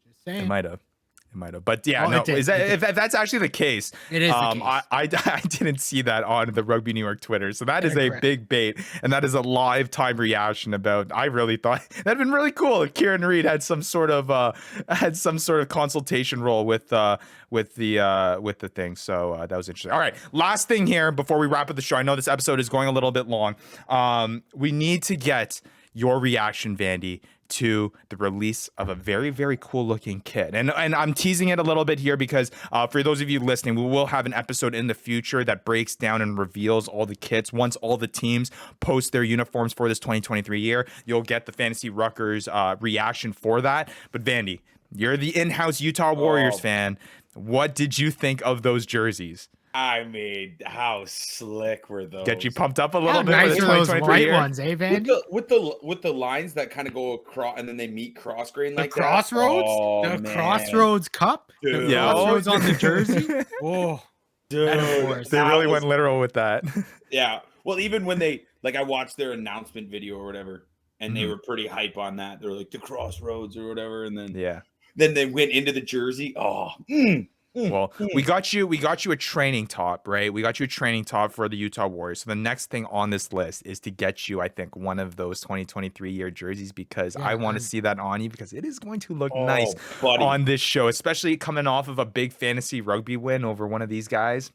Just saying. It might have. But yeah, if that's actually the case, it is the case. I didn't see that on the Rugby New York Twitter. So that is a big bait, and that is a live time reaction about. I really thought that'd been really cool if Kieran Reid had some sort of consultation role with the thing. So that was interesting. All right, last thing here before we wrap up the show. I know this episode is going a little bit long. We need to get your reaction, Vandy, to the release of a very, very cool looking kit. And I'm teasing it a little bit here because for those of you listening, we will have an episode in the future that breaks down and reveals all the kits. Once all the teams post their uniforms for this 2023 year, you'll get the Fantasy Ruckers reaction for that. But Vandy, you're the in-house Utah Warriors fan. What did you think of those jerseys? I mean, how slick were those? Get you pumped up a little bit. Nice are those white ones, eh, Vandy? With the lines that kind of go across and then they meet cross grain like Crossroads? That. Crossroads cup? Dude. The Crossroads on the jersey? Oh, dude. They really went literal with that. Yeah. Well, even when they, like, I watched their announcement video or whatever, and they were pretty hype on that. They were like, the Crossroads or whatever. And then, then they went into the jersey. Oh, Well, we got you a training top, right? We got you a training top for the Utah Warriors. So the next thing on this list is to get you, I think, one of those 2023 year jerseys, because I want to see that on you, because it is going to look nice on this show, especially coming off of a big fantasy rugby win over one of these guys.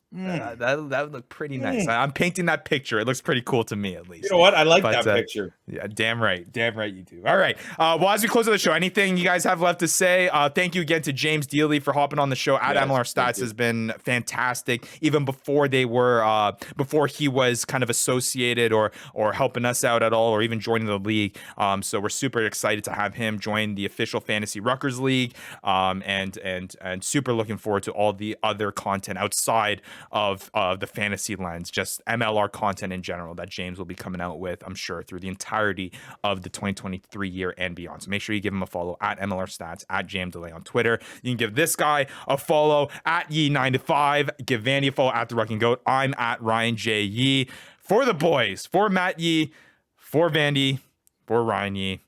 That would look pretty nice. I'm painting that picture. It looks pretty cool to me, at least. You know what? I like that picture. Yeah, damn right you do. All right. Well, as we close out the show, anything you guys have left to say? Thank you again to James Deeley for hopping on the show. MLR Stats has been fantastic, even before they were before he was kind of associated or helping us out at all, or even joining the league. So we're super excited to have him join the official Fantasy Ruckers League, and super looking forward to all the other content outside of the fantasy lens, just MLR content in general that James will be coming out with, I'm sure, through the entirety of the 2023 year and beyond. So make sure you give him a follow at MLR Stats, at James Deeley on Twitter. You can give this guy a follow at Yee9to5. Give Vandy a follow at The Rucking Goat. I'm at Ryan J. Yee. For the boys, for Matt Yee, for Vandy, for Ryan Yee,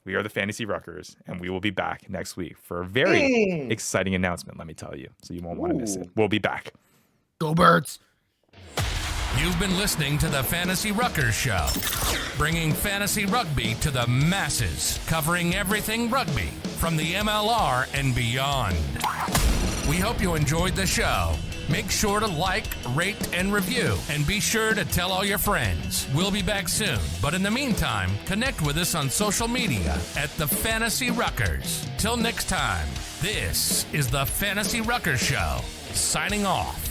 we are the Fantasy Ruckers, and we will be back next week for a very exciting announcement, let me tell you. So you won't want to miss it. We'll be back. Go Birds. You've been listening to the Fantasy Ruckers Show, bringing fantasy rugby to the masses, covering everything rugby from the MLR and beyond. We hope you enjoyed the show. Make sure to like, rate, and review, and be sure to tell all your friends. We'll be back soon, but in the meantime, connect with us on social media at the Fantasy Ruckers. Till next time, this is the Fantasy Ruckers Show, signing off.